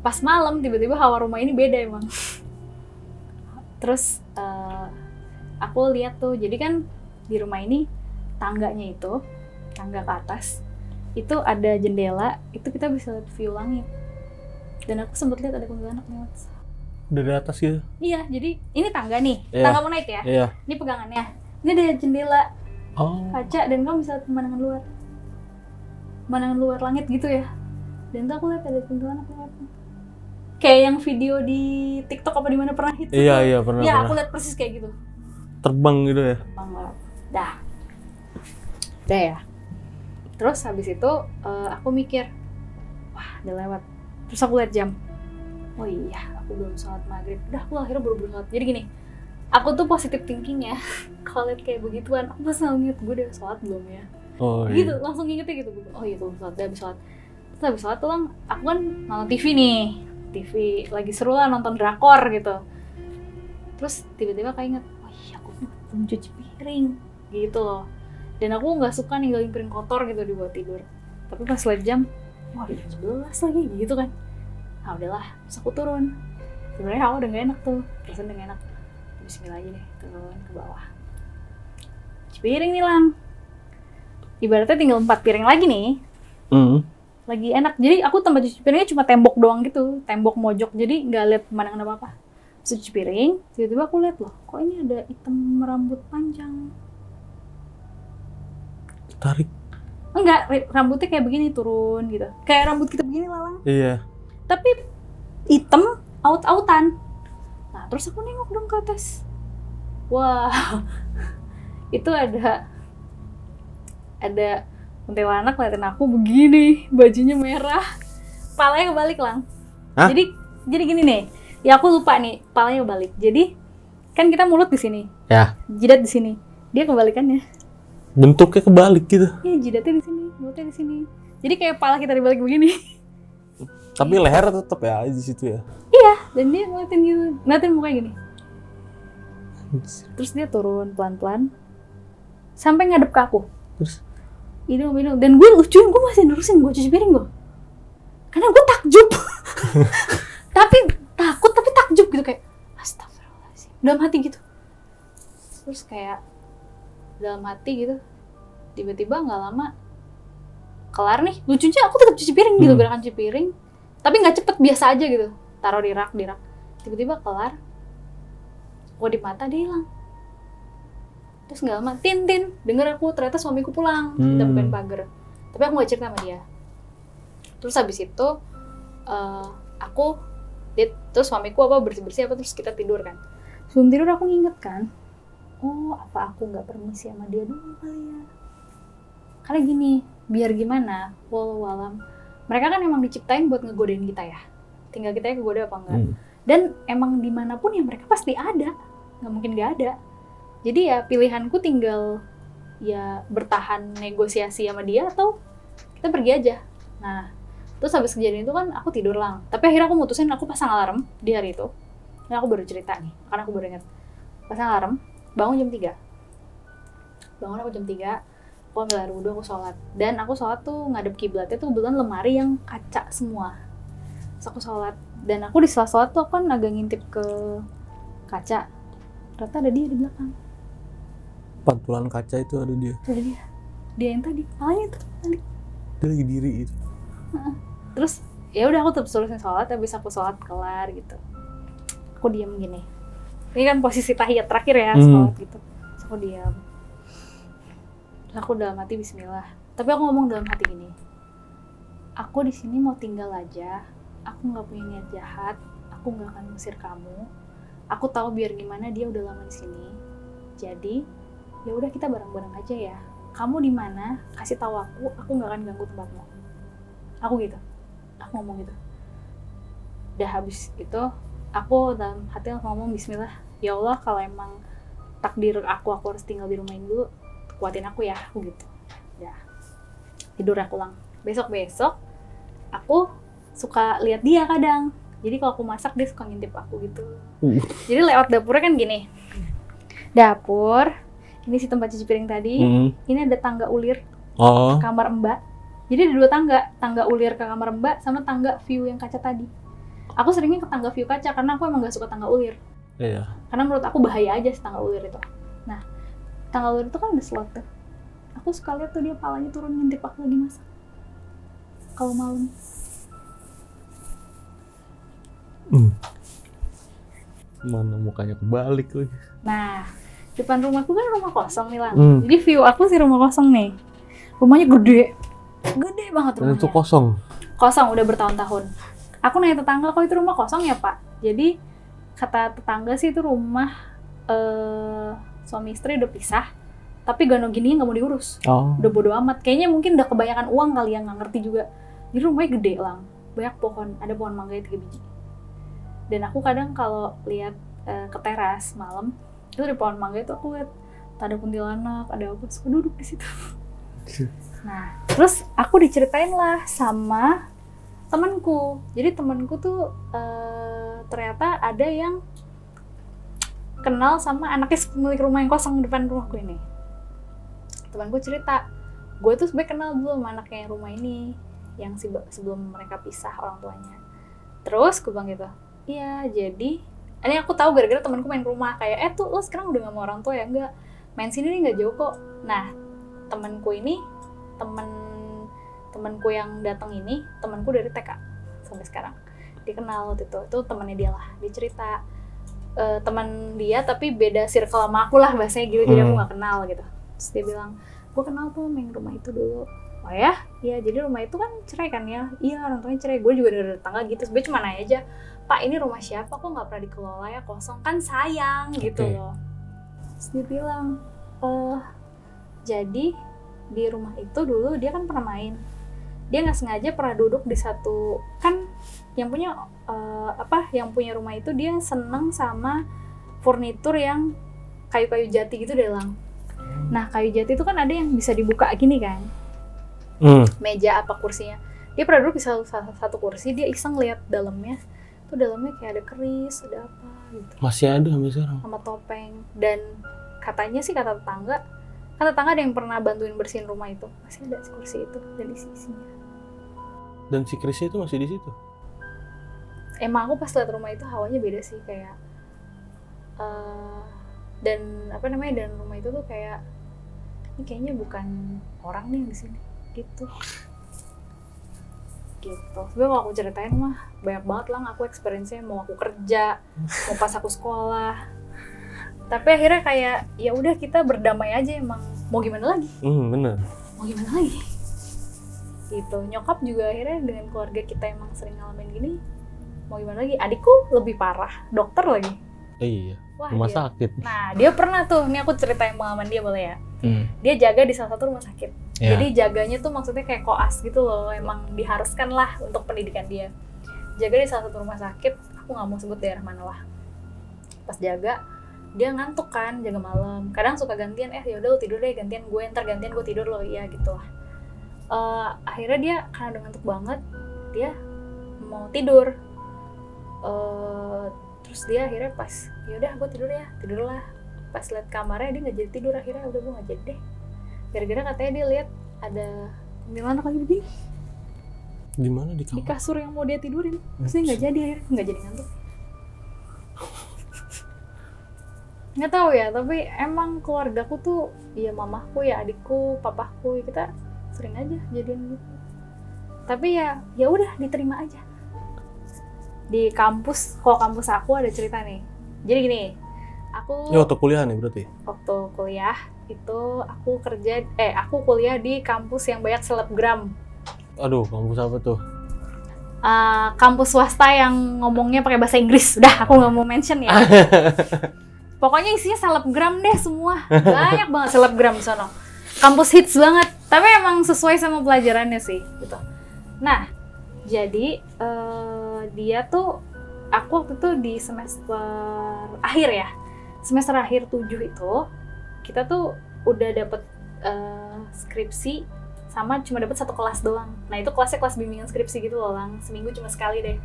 Pas malam tiba-tiba hawa rumah ini beda emang. Terus aku lihat tuh, jadi kan di rumah ini tangganya itu, tangga ke atas itu ada jendela, itu kita bisa lihat view langit. Dan aku sempat lihat ada kuntilanak lewat Dari atas gitu? Iya, jadi ini tangga nih, Iya. tangga mau naik ya? Iya. Ini pegangannya. Ini ada jendela Oh. kaca dan kamu bisa pemandangan luar langit gitu ya. Dan tuh aku lihat ada kuntilanak lewat. Kayak yang video di TikTok apa di mana pernah hits itu. Iya pernah. Ya, pernah. aku lihat persis kayak gitu. Terbang gitu ya. Banget. Dah ya. Terus habis itu aku mikir, wah udah lewat. Terus aku lihat jam. Oh iya, aku belum sholat maghrib. Udah, aku akhirnya baru sholat. Jadi gini, aku tuh positive thinking ya. Kalau lihat kayak begituan, aku pasti selalu inget, gue udah sholat belum ya? Oh Gitu, iya. langsung ingetnya gitu. Oh iya, belum sholat, udah habis sholat. Terus habis sholat tuh aku kan nonton TV nih. TV, lagi seru lah nonton drakor gitu. Terus tiba-tiba kayak inget, oh iya aku belum cuci piring. Gitu loh. Dan aku gak suka ninggalin piring kotor gitu dibuat tidur. Tapi pas lihat jam, wah udah jam 11 lagi gitu kan. Nah udahlah, terus aku turun. Sebenarnya aku udah gak enak tuh, perasaan udah gak enak. Bismillah aja deh, turun ke bawah. Cuci piring nih Lang. Ibaratnya tinggal 4 piring lagi nih. Lagi enak, jadi aku tempat cuci piringnya cuma tembok doang gitu. Tembok mojok, jadi gak lihat pemandangan apa-apa. Terus cuci piring, tiba-tiba aku lihat loh, kok ini ada item rambut panjang. Tarik. Enggak, rambutnya kayak begini turun gitu. Kayak rambut kita begini Lang. Iya. Tapi hitam, aut-autan. Nah, terus aku nengok dong ke atas. Wah, itu ada kuntilanak ngeliatin aku begini, bajunya merah, palanya kebalik Lang. Hah? Jadi gini nih, ya aku lupa nih, palanya kebalik. Jadi kan kita mulut di sini, Ya. jidat di sini, dia kebalikannya. Bentuknya kebalik gitu. Iya, jidatnya di sini, mulutnya di sini. Jadi kayak pala kita dibalik begini. Tapi leher tetap ya di situ ya. Iya, dan dia ngeliatin gitu, ngeliatin mukanya gini. Terus dia turun pelan-pelan sampai ngadep ke aku. Terus Minum. Dan gue lucu, gue masih nerusin gue cuci piring gue. Karena gue takjub. Tapi takut, tapi takjub gitu kayak astagfirullahaladzim. Dalam hati gitu. Terus kayak dalam hati gitu, tiba-tiba gak lama kelar nih. Lucunya aku tetap cuci piring gitu, gerakan cuci piring. Tapi gak cepet, biasa aja gitu. Taruh di rak. Tiba-tiba kelar. Gue di mata dia hilang. Terus gak lama, tin, denger aku ternyata suamiku pulang. Kita bukain pagar. Tapi aku gak cerita sama dia. Terus habis itu terus suamiku bersih-bersih terus kita tidur kan. Sebelum tidur aku nginget kan, oh apa aku gak permisi sama dia dulu kali ya. Karena gini, biar gimana, walau alam, mereka kan emang diciptain buat ngegodain kita ya. Tinggal kita kegoda apa enggak. Dan emang dimanapun ya mereka pasti ada, gak mungkin gak ada. Jadi ya pilihanku tinggal ya bertahan negosiasi sama dia atau kita pergi aja. Nah, terus habis kejadian itu kan aku tidur Lang. Tapi akhirnya aku mutusin aku pasang alarm di hari itu. Ini aku baru cerita nih, karena aku baru ingat. Pasang alarm, bangun jam 3. Bangun aku jam 3, aku ambil air wudhu, aku sholat. Dan aku sholat tuh ngadep kiblatnya tuh kebetulan lemari yang kaca semua. Terus aku sholat. Dan aku di sela-sela tuh aku kan agak ngintip ke kaca. Ternyata ada dia di belakang. pantulan kaca itu ada dia. Ada dia yang tadi, palanya tuh tadi. Dia lagi diri gitu. Terus ya udah aku tetap terusin sholat, habis aku sholat kelar gitu. Aku diam gini. Ini kan posisi tahiyat terakhir ya, sholat gitu. Terus aku diam. Terus aku dalam hati bismillah. Tapi aku ngomong dalam hati gini. Aku di sini mau tinggal aja. Aku nggak punya niat jahat. Aku nggak akan ngusir kamu. Aku tahu biar gimana dia udah lama di sini. Jadi ya udah kita bareng-bareng aja ya. Kamu di mana? Kasih tahu aku nggak akan ganggu tempatmu. Aku gitu. Aku ngomong gitu. Udah habis itu, aku dalam hati ngomong bismillah. Ya Allah, kalau emang takdir aku harus tinggal di rumah ini dulu, kuatin aku ya, aku gitu. Ya. Tidur aku Lang. Besok-besok aku suka lihat dia kadang. Jadi kalau aku masak dia suka ngintip aku gitu. Jadi lewat dapurnya kan gini. Dapur, ini si tempat cuci piring tadi. Ini ada tangga ulir kamar Mbak. Jadi ada 2 tangga ulir ke kamar Mbak sama tangga view yang kaca tadi. Aku seringnya ke tangga view kaca karena aku emang gak suka tangga ulir. Iya. Karena menurut aku bahaya aja si tangga ulir itu. Nah, tangga ulir itu kan ada slot tuh. Aku suka lihat tuh dia palanya turun ngintip aku lagi masak. Kalau malam. Mana mukanya kebalik lagi. Nah, depan rumahku kan rumah kosong nih Lang. Hmm. Jadi view aku sih rumah kosong nih. Rumahnya gede banget Dan rumahnya. itu kosong. Kosong udah bertahun-tahun. Aku nanya tetangga, kok itu rumah kosong ya Pak? Jadi kata tetangga sih itu rumah suami istri udah pisah, tapi gano gini nggak mau diurus. Oh. Udah bodo amat. Kayaknya mungkin udah kebanyakan uang kali yang nggak ngerti juga. Jadi rumahnya gede Lang, banyak pohon, ada pohon mangga 3 biji. Dan aku kadang kalau lihat ke teras malam, itu di pohon mangga itu aku lihat ada kuntilanak, ada apa, suka duduk di situ. Nah, terus aku diceritain lah sama temanku. Jadi temanku tuh ternyata ada yang kenal sama anaknya pemilik rumah yang kosong depan rumahku ini. Temanku cerita, gue tuh sebenarnya kenal dulu sama anaknya yang rumah ini, yang sebelum mereka pisah orang tuanya. Terus gue bilang gitu, iya jadi, ini aku tahu gara-gara temanku main ke rumah kayak, tuh lo sekarang udah gak mau orang tua ya? Enggak, main sini nih nggak jauh kok. Nah, temanku ini, temanku yang datang ini, temanku dari TK sampai sekarang. Dia kenal waktu itu temannya dia lah, dia cerita. Teman dia tapi beda circle sama aku lah bahasanya gitu, jadi aku nggak kenal gitu. Terus dia bilang, gue kenal tuh main rumah itu dulu. Oh ya? Iya, jadi rumah itu kan cerai kan ya? Iya, orang tuanya cerai. Gue juga dari tetangga gitu, sebenernya cuma nanya aja, Pak ini rumah siapa? Kok nggak pernah dikelola ya, kosong kan sayang gitu loh. Terus dia bilang, jadi di rumah itu dulu dia kan pernah main. Dia nggak sengaja pernah duduk di satu, kan yang punya yang punya rumah itu dia seneng sama furnitur yang kayu-kayu jati gitu deh Lang. Nah kayu jati itu kan ada yang bisa dibuka gini kan, meja apa kursinya. Dia pernah duduk di satu kursi, dia iseng lihat dalamnya, tuh dalamnya kayak ada keris, ada apa gitu. Masih ada sampai sekarang. Sama topeng. Dan katanya sih kata tetangga ada yang pernah bantuin bersihin rumah itu, masih ada kursi itu dan isinya. Dan si kerisnya itu masih di situ. Emang aku pas lihat rumah itu hawanya beda sih, kayak dan rumah itu tuh kayak ini kayaknya bukan orang nih di sini gitu. Sebenarnya kalau aku ceritain mah banyak banget Lang, aku experience-nya mau aku kerja, mau pas aku sekolah. Tapi akhirnya kayak ya udah kita berdamai aja, emang mau gimana lagi? Bener. Mau gimana lagi? Gitu. Nyokap juga akhirnya dengan keluarga kita emang sering ngalamin gini, mau gimana lagi? Adikku lebih parah, dokter lagi. Iya. Wah, Rumah dia. sakit. Nah, dia pernah tuh, ini aku ceritain pengalaman dia boleh ya? Dia jaga di salah satu rumah sakit. Yeah. Jadi jaganya tuh maksudnya kayak koas gitu loh, emang diharuskan lah untuk pendidikan dia. Jaga di salah satu rumah sakit, aku nggak mau sebut daerah mana lah. Pas jaga, dia ngantuk kan, jaga malam. Kadang suka gantian, ya udah lu tidur deh, gantian gue, ntar gantian gue tidur lo, iya gitu lah. Akhirnya dia karena udah ngantuk banget, dia mau tidur. Terus dia akhirnya pas, yaudah gue tidur lah. Pas liat kamarnya dia nggak jadi tidur, akhirnya udah gue nggak jadi deh. Gara-gara katanya dia lihat ada kuntilanak lagi begini Di mana di di kamar? kasur yang mau dia tidurin. Terus dia nggak jadi, akhirnya nggak jadi ngantuk. Nggak tahu ya, tapi emang keluargaku tuh, ya mamahku, ya adikku, papaku, ya kita sering aja jadian gitu. Tapi ya udah diterima aja. Di kampus, kalau kampus aku ada cerita nih. Jadi gini, Ini waktu kuliah nih berarti? Waktu kuliah itu aku kuliah di kampus yang banyak selebgram. Aduh, kampus apa tuh? Kampus swasta yang ngomongnya pakai bahasa Inggris. Udah, aku nggak mau mention ya. Pokoknya isinya selebgram deh semua. Banyak banget selebgram di sana. Kampus hits banget. Tapi emang sesuai sama pelajarannya sih gitu. Nah, jadi dia tuh, aku waktu itu di semester akhir ya. Semester akhir 7 itu kita tuh udah dapet skripsi sama cuma dapet 1 kelas doang. Nah itu kelasnya kelas bimbingan skripsi gitu loh Lang, seminggu cuma sekali deh.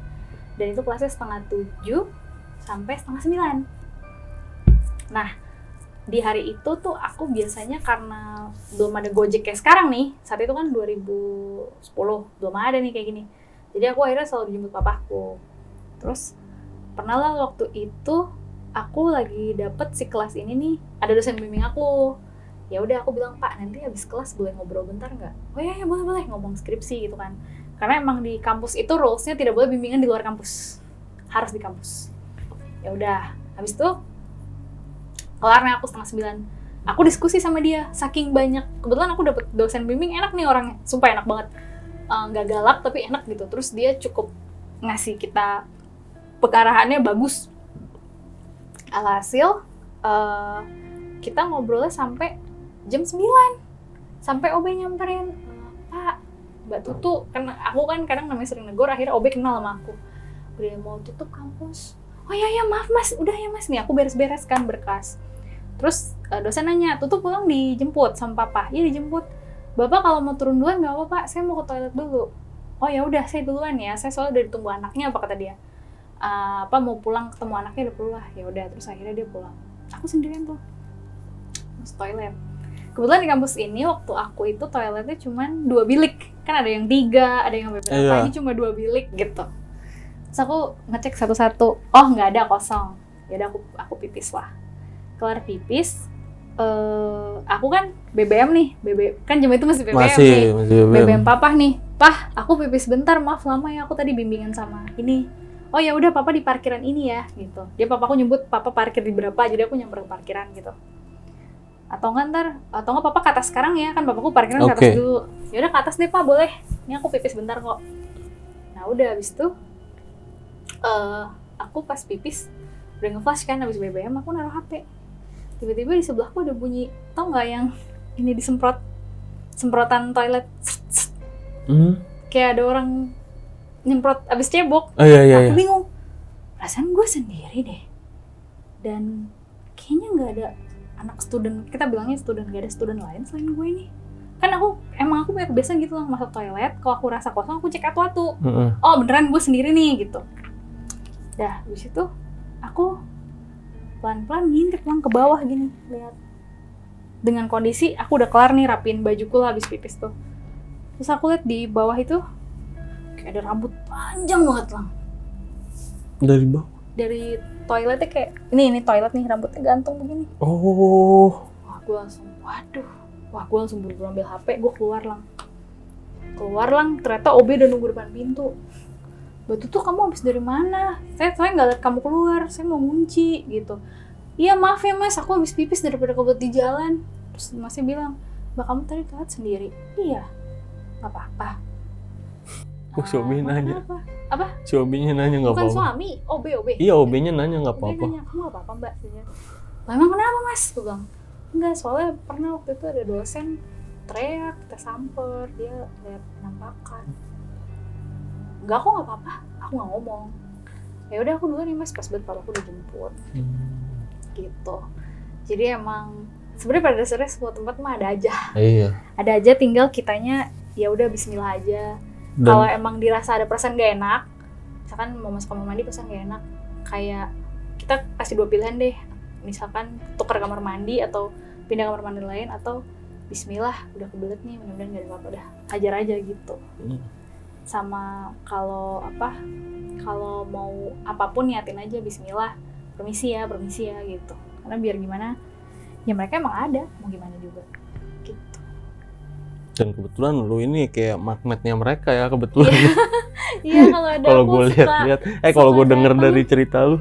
Dan itu kelasnya 6:30 sampai 8:30. Nah di hari itu tuh aku biasanya karena belum ada Gojek kayak sekarang nih, saat itu kan 2010 belum ada nih kayak gini. Jadi aku akhirnya selalu dijemput papaku. Terus pernah lah waktu itu aku lagi dapet si kelas ini nih, ada dosen bimbing aku. Ya udah aku bilang, Pak nanti habis kelas boleh ngobrol bentar nggak? Oh ya boleh ngomong skripsi gitu kan. Karena emang di kampus itu rules-nya tidak boleh bimbingan di luar kampus, harus di kampus. Ya udah, habis itu Kelarnya aku 8:30. Aku diskusi sama dia, saking banyak. Kebetulan aku dapet dosen bimbing enak nih orangnya, sumpah enak banget. Nggak galak tapi enak gitu. Terus dia cukup ngasih kita pengarahannya bagus. Alhasil kita ngobrolnya sampai jam 9. Sampai OB nyamperin, Pak, Mbak Tutu, kan aku kan kadang namanya sering negor, akhirnya OB kenal sama aku. Udah mau tutup kampus. Oh ya maaf mas, udah ya mas, nih aku beres-beres kan berkas. Terus dosen nanya, Tutu pulang dijemput sama papa? Iya dijemput. Bapak kalau mau turun duluan nggak apa-apa, saya mau ke toilet dulu. Oh ya udah, saya duluan ya, saya soalnya udah ditunggu anaknya, apa kata dia. Mau pulang ketemu anaknya udah pulang. Ya udah, terus akhirnya dia pulang. Aku sendirian tuh, masuk toilet. Kebetulan di kampus ini waktu aku itu toiletnya cuma 2 bilik. Kan ada yang 3, ada yang beberapa, ini cuma 2 bilik gitu. Terus aku ngecek satu-satu, oh nggak ada, kosong. Ya udah aku pipis lah. Kelar pipis, aku kan BBM nih, kan jam itu masih BBM nih. Masih BBM papa nih, Pah, aku pipis bentar, maaf lama ya, aku tadi bimbingan sama ini. Oh ya udah, papa di parkiran ini ya, gitu. Dia papaku nyebut papa parkir di berapa, jadi aku nyamper ke parkiran gitu. Atau enggak papa ke atas sekarang ya, kan papaku parkiran ke atas dulu. Ya udah ke atas deh pak, boleh. Ini aku pipis bentar kok. Nah udah habis itu, aku pas pipis udah nge-flash kan habis BBM, aku naruh HP. Tiba-tiba di sebelahku ada bunyi, tau nggak yang ini semprotan toilet, kayak ada orang nyemprot abis cebok. Aku bingung, perasaan gue sendiri deh, dan kayaknya nggak ada anak student, kita bilangnya student, gak ada student lain selain gue nih. Kan aku punya kebiasaan gitu lah, masuk toilet, kalau aku rasa kosong, aku cek atu-atu. Oh beneran gue sendiri nih, gitu. Dah, habis itu, aku pelan-pelan ngintip lang ke bawah gini, lihat. Dengan kondisi, aku udah kelar nih, rapiin bajuku lah habis pipis tuh. Terus aku lihat di bawah itu, kayak ada rambut panjang banget lang. Dari bawah? Dari toiletnya kayak, ini toilet nih, rambutnya gantung begini. Oh. Wah, gue langsung buru-buru ambil HP, gue keluar lang, ternyata OB udah nunggu depan pintu. Mbak Tutu, kamu habis dari mana? Saya nggak lihat kamu keluar, saya mau ngunci gitu. Iya maaf ya mas, aku habis pipis daripada kebelet di jalan. Terus masnya bilang, Mbak kamu tadi toilet sendiri? Iya, nggak apa-apa. Si OB nanya. Apa? Si OB-nya nanya nggak apa-apa. Bukan suami, OB. Iya, OB-nya nanya nggak apa-apa. OB nanya, kamu nggak apa-apa mbak? Lah emang kenapa mas? Gue bilang, enggak, soalnya pernah waktu itu ada dosen teriak, kita samper, dia lihat penampakan. Enggak, aku nggak apa-apa, aku nggak ngomong. Ya udah aku duluan nih mas, pas banget papaku udah jemput. Gitu. Jadi emang sebenarnya pada dasarnya semua tempat mah ada aja. Iya. Ada aja, tinggal kitanya ya udah bismillah aja. Kalau emang dirasa ada perasaan gak enak, misalkan mau masuk kamar mandi perasaan gak enak, kayak kita kasih 2 pilihan deh, misalkan tukar kamar mandi atau pindah kamar mandi lain, atau bismillah udah kebelet nih, mudah-mudahan gak ada apa-apa, udah hajar aja gitu. Sama kalau mau apapun niatin aja bismillah, permisi ya gitu, karena biar gimana ya mereka emang ada, mau gimana juga gitu. Dan kebetulan lu ini kayak magnetnya mereka ya, kebetulan. Iya, kalau ada kalau gue lihat kalau gue denger dari cerita lu,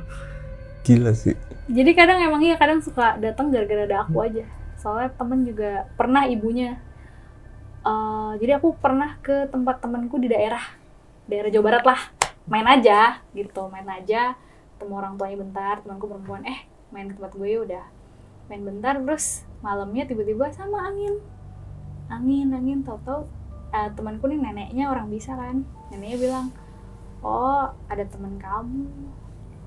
gila sih. Jadi kadang suka datang gara-gara ada aku aja. Soalnya temen juga pernah ibunya. Jadi aku pernah ke tempat temenku di daerah Jawa Barat lah, main aja, ketemu orang tuanya bentar, temanku perempuan, main ke tempat gue ya udah, main bentar, terus malamnya tiba-tiba sama angin, tahu-tahu temanku nih neneknya orang bisa kan, neneknya bilang, oh ada teman kamu,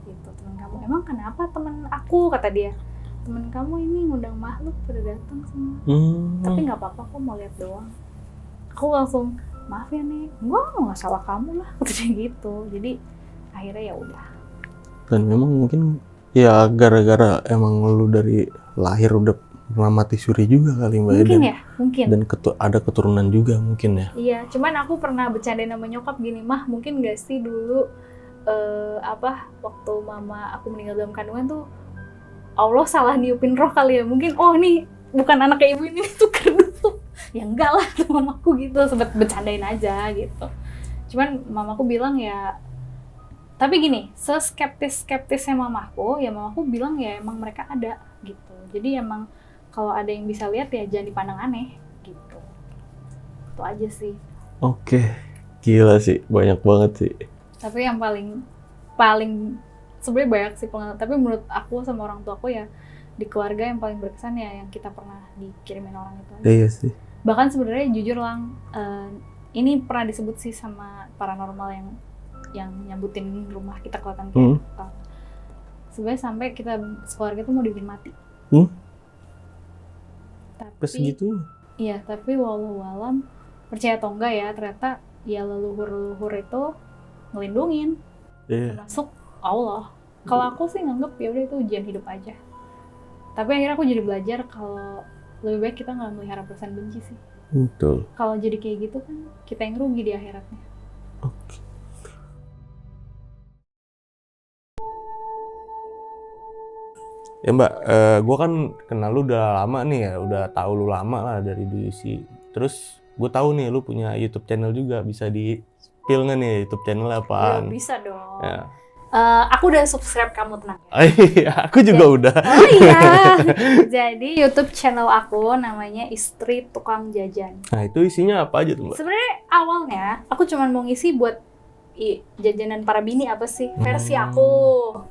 gitu, teman kamu, emang kenapa teman aku, kata dia, teman kamu ini ngundang makhluk pada datang semua, tapi nggak apa-apa, aku mau lihat doang. Aku langsung, maaf ya nih, nggak salah kamu lah, kata dia gitu. Jadi akhirnya ya udah. Dan memang mungkin ya gara-gara emang lu dari lahir udah pernah mati suri juga kali mbak. Mungkin. Dan ada keturunan juga mungkin ya. Iya, cuman aku pernah bercandain sama nyokap gini, mah mungkin nggak sih dulu waktu mama aku meninggal dalam kandungan tuh Allah salah niupin roh kali ya, mungkin nih bukan anaknya ibu ini tuker dulu. Ya enggak lah, tuh mamaku gitu, sempet bercandain aja gitu. Cuman mamaku bilang ya, tapi gini, seskeptisnya mamaku bilang ya emang mereka ada. gitu. Jadi emang kalau ada yang bisa lihat ya jangan dipandang aneh gitu. Itu aja sih. Oke, gila sih, banyak banget sih. Tapi yang paling sebenarnya banyak sih pengalaman. Tapi menurut aku sama orang tua aku ya di keluarga yang paling berkesan ya yang kita pernah dikirimin orang itu. Iya sih. Bahkan sebenarnya jujur Lang, ini pernah disebut sih sama paranormal yang nyambutin rumah kita kelihatan kayak sebenarnya sampai kita sekeluarga itu mau dibikin mati. Tapi segitu? Iya, tapi wallahualam percaya atau enggak ya ternyata ya leluhur itu ngelindungin. Termasuk Allah. Kalau aku sih nganggep ya udah itu ujian hidup aja. Tapi akhirnya aku jadi belajar kalau lebih baik kita nggak melihara perasaan benci sih. Betul. Kalau jadi kayak gitu kan kita yang rugi di akhiratnya. Oke. Ya Mbak, gue kan kenal lu udah lama nih ya, udah tahu lu lama lah dari DUC. Terus gue tahu nih lu punya YouTube channel juga, bisa di-spill nggak nih YouTube channel apaan? Ya, bisa dong. Ya. Aku udah subscribe, kamu tenang. Iya, aku juga udah. Oh iya. Jadi YouTube channel aku namanya Istri Tukang Jajan. Nah itu isinya apa aja tuh Mbak? Sebenarnya awalnya aku cuma mau ngisi buat jajanan para bini apa sih versi aku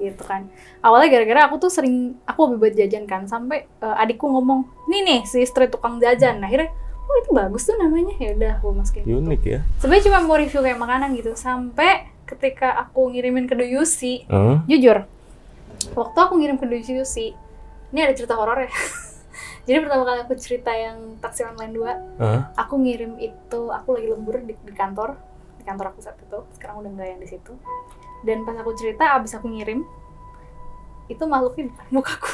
gitu kan. Awalnya gara-gara aku tuh sering aku hobi buat jajan kan, sampai adikku ngomong nih si Istri Tukang Jajan. Nah, akhirnya oh itu bagus tuh namanya, ya udah aku masukin. Unik ya. Sebenarnya cuma mau review kayak makanan gitu, sampai ketika aku ngirimin ke DUC, jujur, waktu aku ngirim ke DUC, ini ada cerita horor ya. Jadi pertama kali aku cerita yang taksi online 2, aku ngirim itu, aku lagi lembur di kantor aku saat itu, sekarang udah nggak yang di situ. Dan pas aku cerita, abis aku ngirim, itu makhluknya di depan mukaku.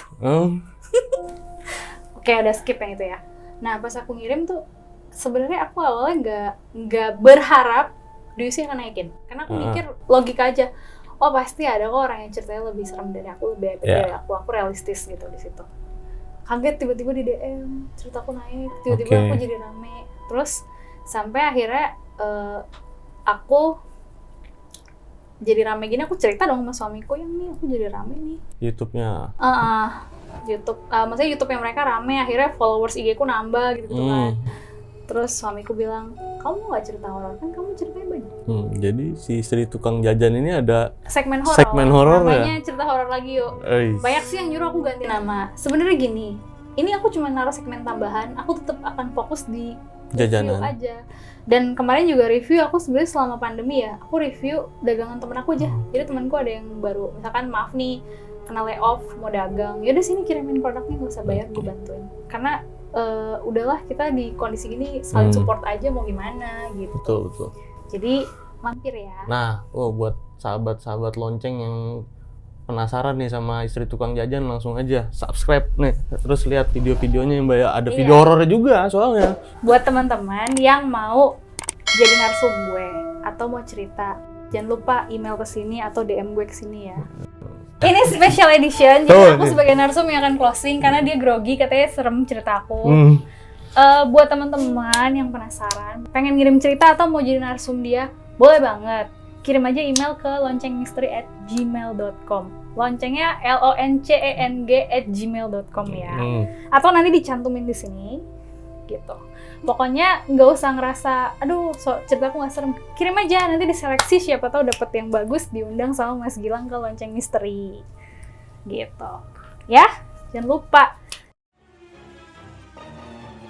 Oke, ada skip yang itu ya. Nah, pas aku ngirim tuh, sebenarnya aku awalnya nggak berharap DUC akan naikin, karena aku mikir logika aja, oh pasti ada kok orang yang ceritanya lebih serem dari aku, lebih epic dari aku realistis gitu di situ. Kaget tiba-tiba di DM ceritaku naik, tiba-tiba aku jadi rame, terus sampai akhirnya aku jadi rame gini, aku cerita dong sama suamiku, yang nih aku jadi rame nih YouTube-nya. Maksudnya YouTube yang mereka rame, akhirnya followers IG ku nambah gitu kan. Terus suamiku bilang, kamu nggak cerita horor kan, kamu ceritanya banyak. Jadi si Istri Tukang Jajan ini ada segmen horor namanya ya? Cerita horor lagi yuk. Banyak sih yang nyuruh aku ganti nama. Sebenarnya gini, ini aku cuma naruh segmen tambahan, aku tetap akan fokus di jajanan review aja. Dan kemarin juga review aku sebenarnya selama pandemi ya, aku review dagangan temen aku aja. Jadi temanku ada yang baru, misalkan maaf nih kena layoff mau dagang, yaudah sini kirimin produknya, nggak usah bayar, gue bantuin. Karena udahlah kita di kondisi gini saling support aja, mau gimana gitu. Betul. Jadi mampir ya. Nah, buat sahabat-sahabat lonceng yang penasaran nih sama Istri Tukang Jajan, langsung aja subscribe nih, terus lihat video-videonya Mbak ya. Ada video horornya juga soalnya. Buat teman-teman yang mau jadi narsum gue atau mau cerita, jangan lupa email ke sini atau DM gue ke sini ya. Ini special edition, jadi aku sebagai narsum yang akan closing karena dia grogi, katanya serem cerita aku. Buat teman-teman yang penasaran, pengen ngirim cerita atau mau jadi narsum dia, boleh banget. Kirim aja email ke loncengmisteri@gmail.com. Loncengnya LONCENG@gmail.com ya. Atau nanti dicantumin di sini, gitu. Pokoknya nggak usah ngerasa, aduh ceritaku nggak serem. Kirim aja, nanti diseleksi, siapa tahu dapet yang bagus, diundang sama Mas Gilang ke Lonceng Misteri. Gitu. Ya, jangan lupa.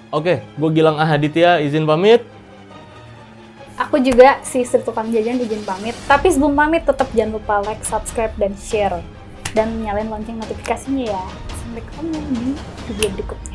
Oke, gue Gilang Ahaditya, izin pamit. Aku juga si Istri Tukang Jajan izin pamit. Tapi sebelum pamit, tetap jangan lupa like, subscribe, dan share. Dan nyalain lonceng notifikasinya ya. Sampai ketemu di video berikutnya.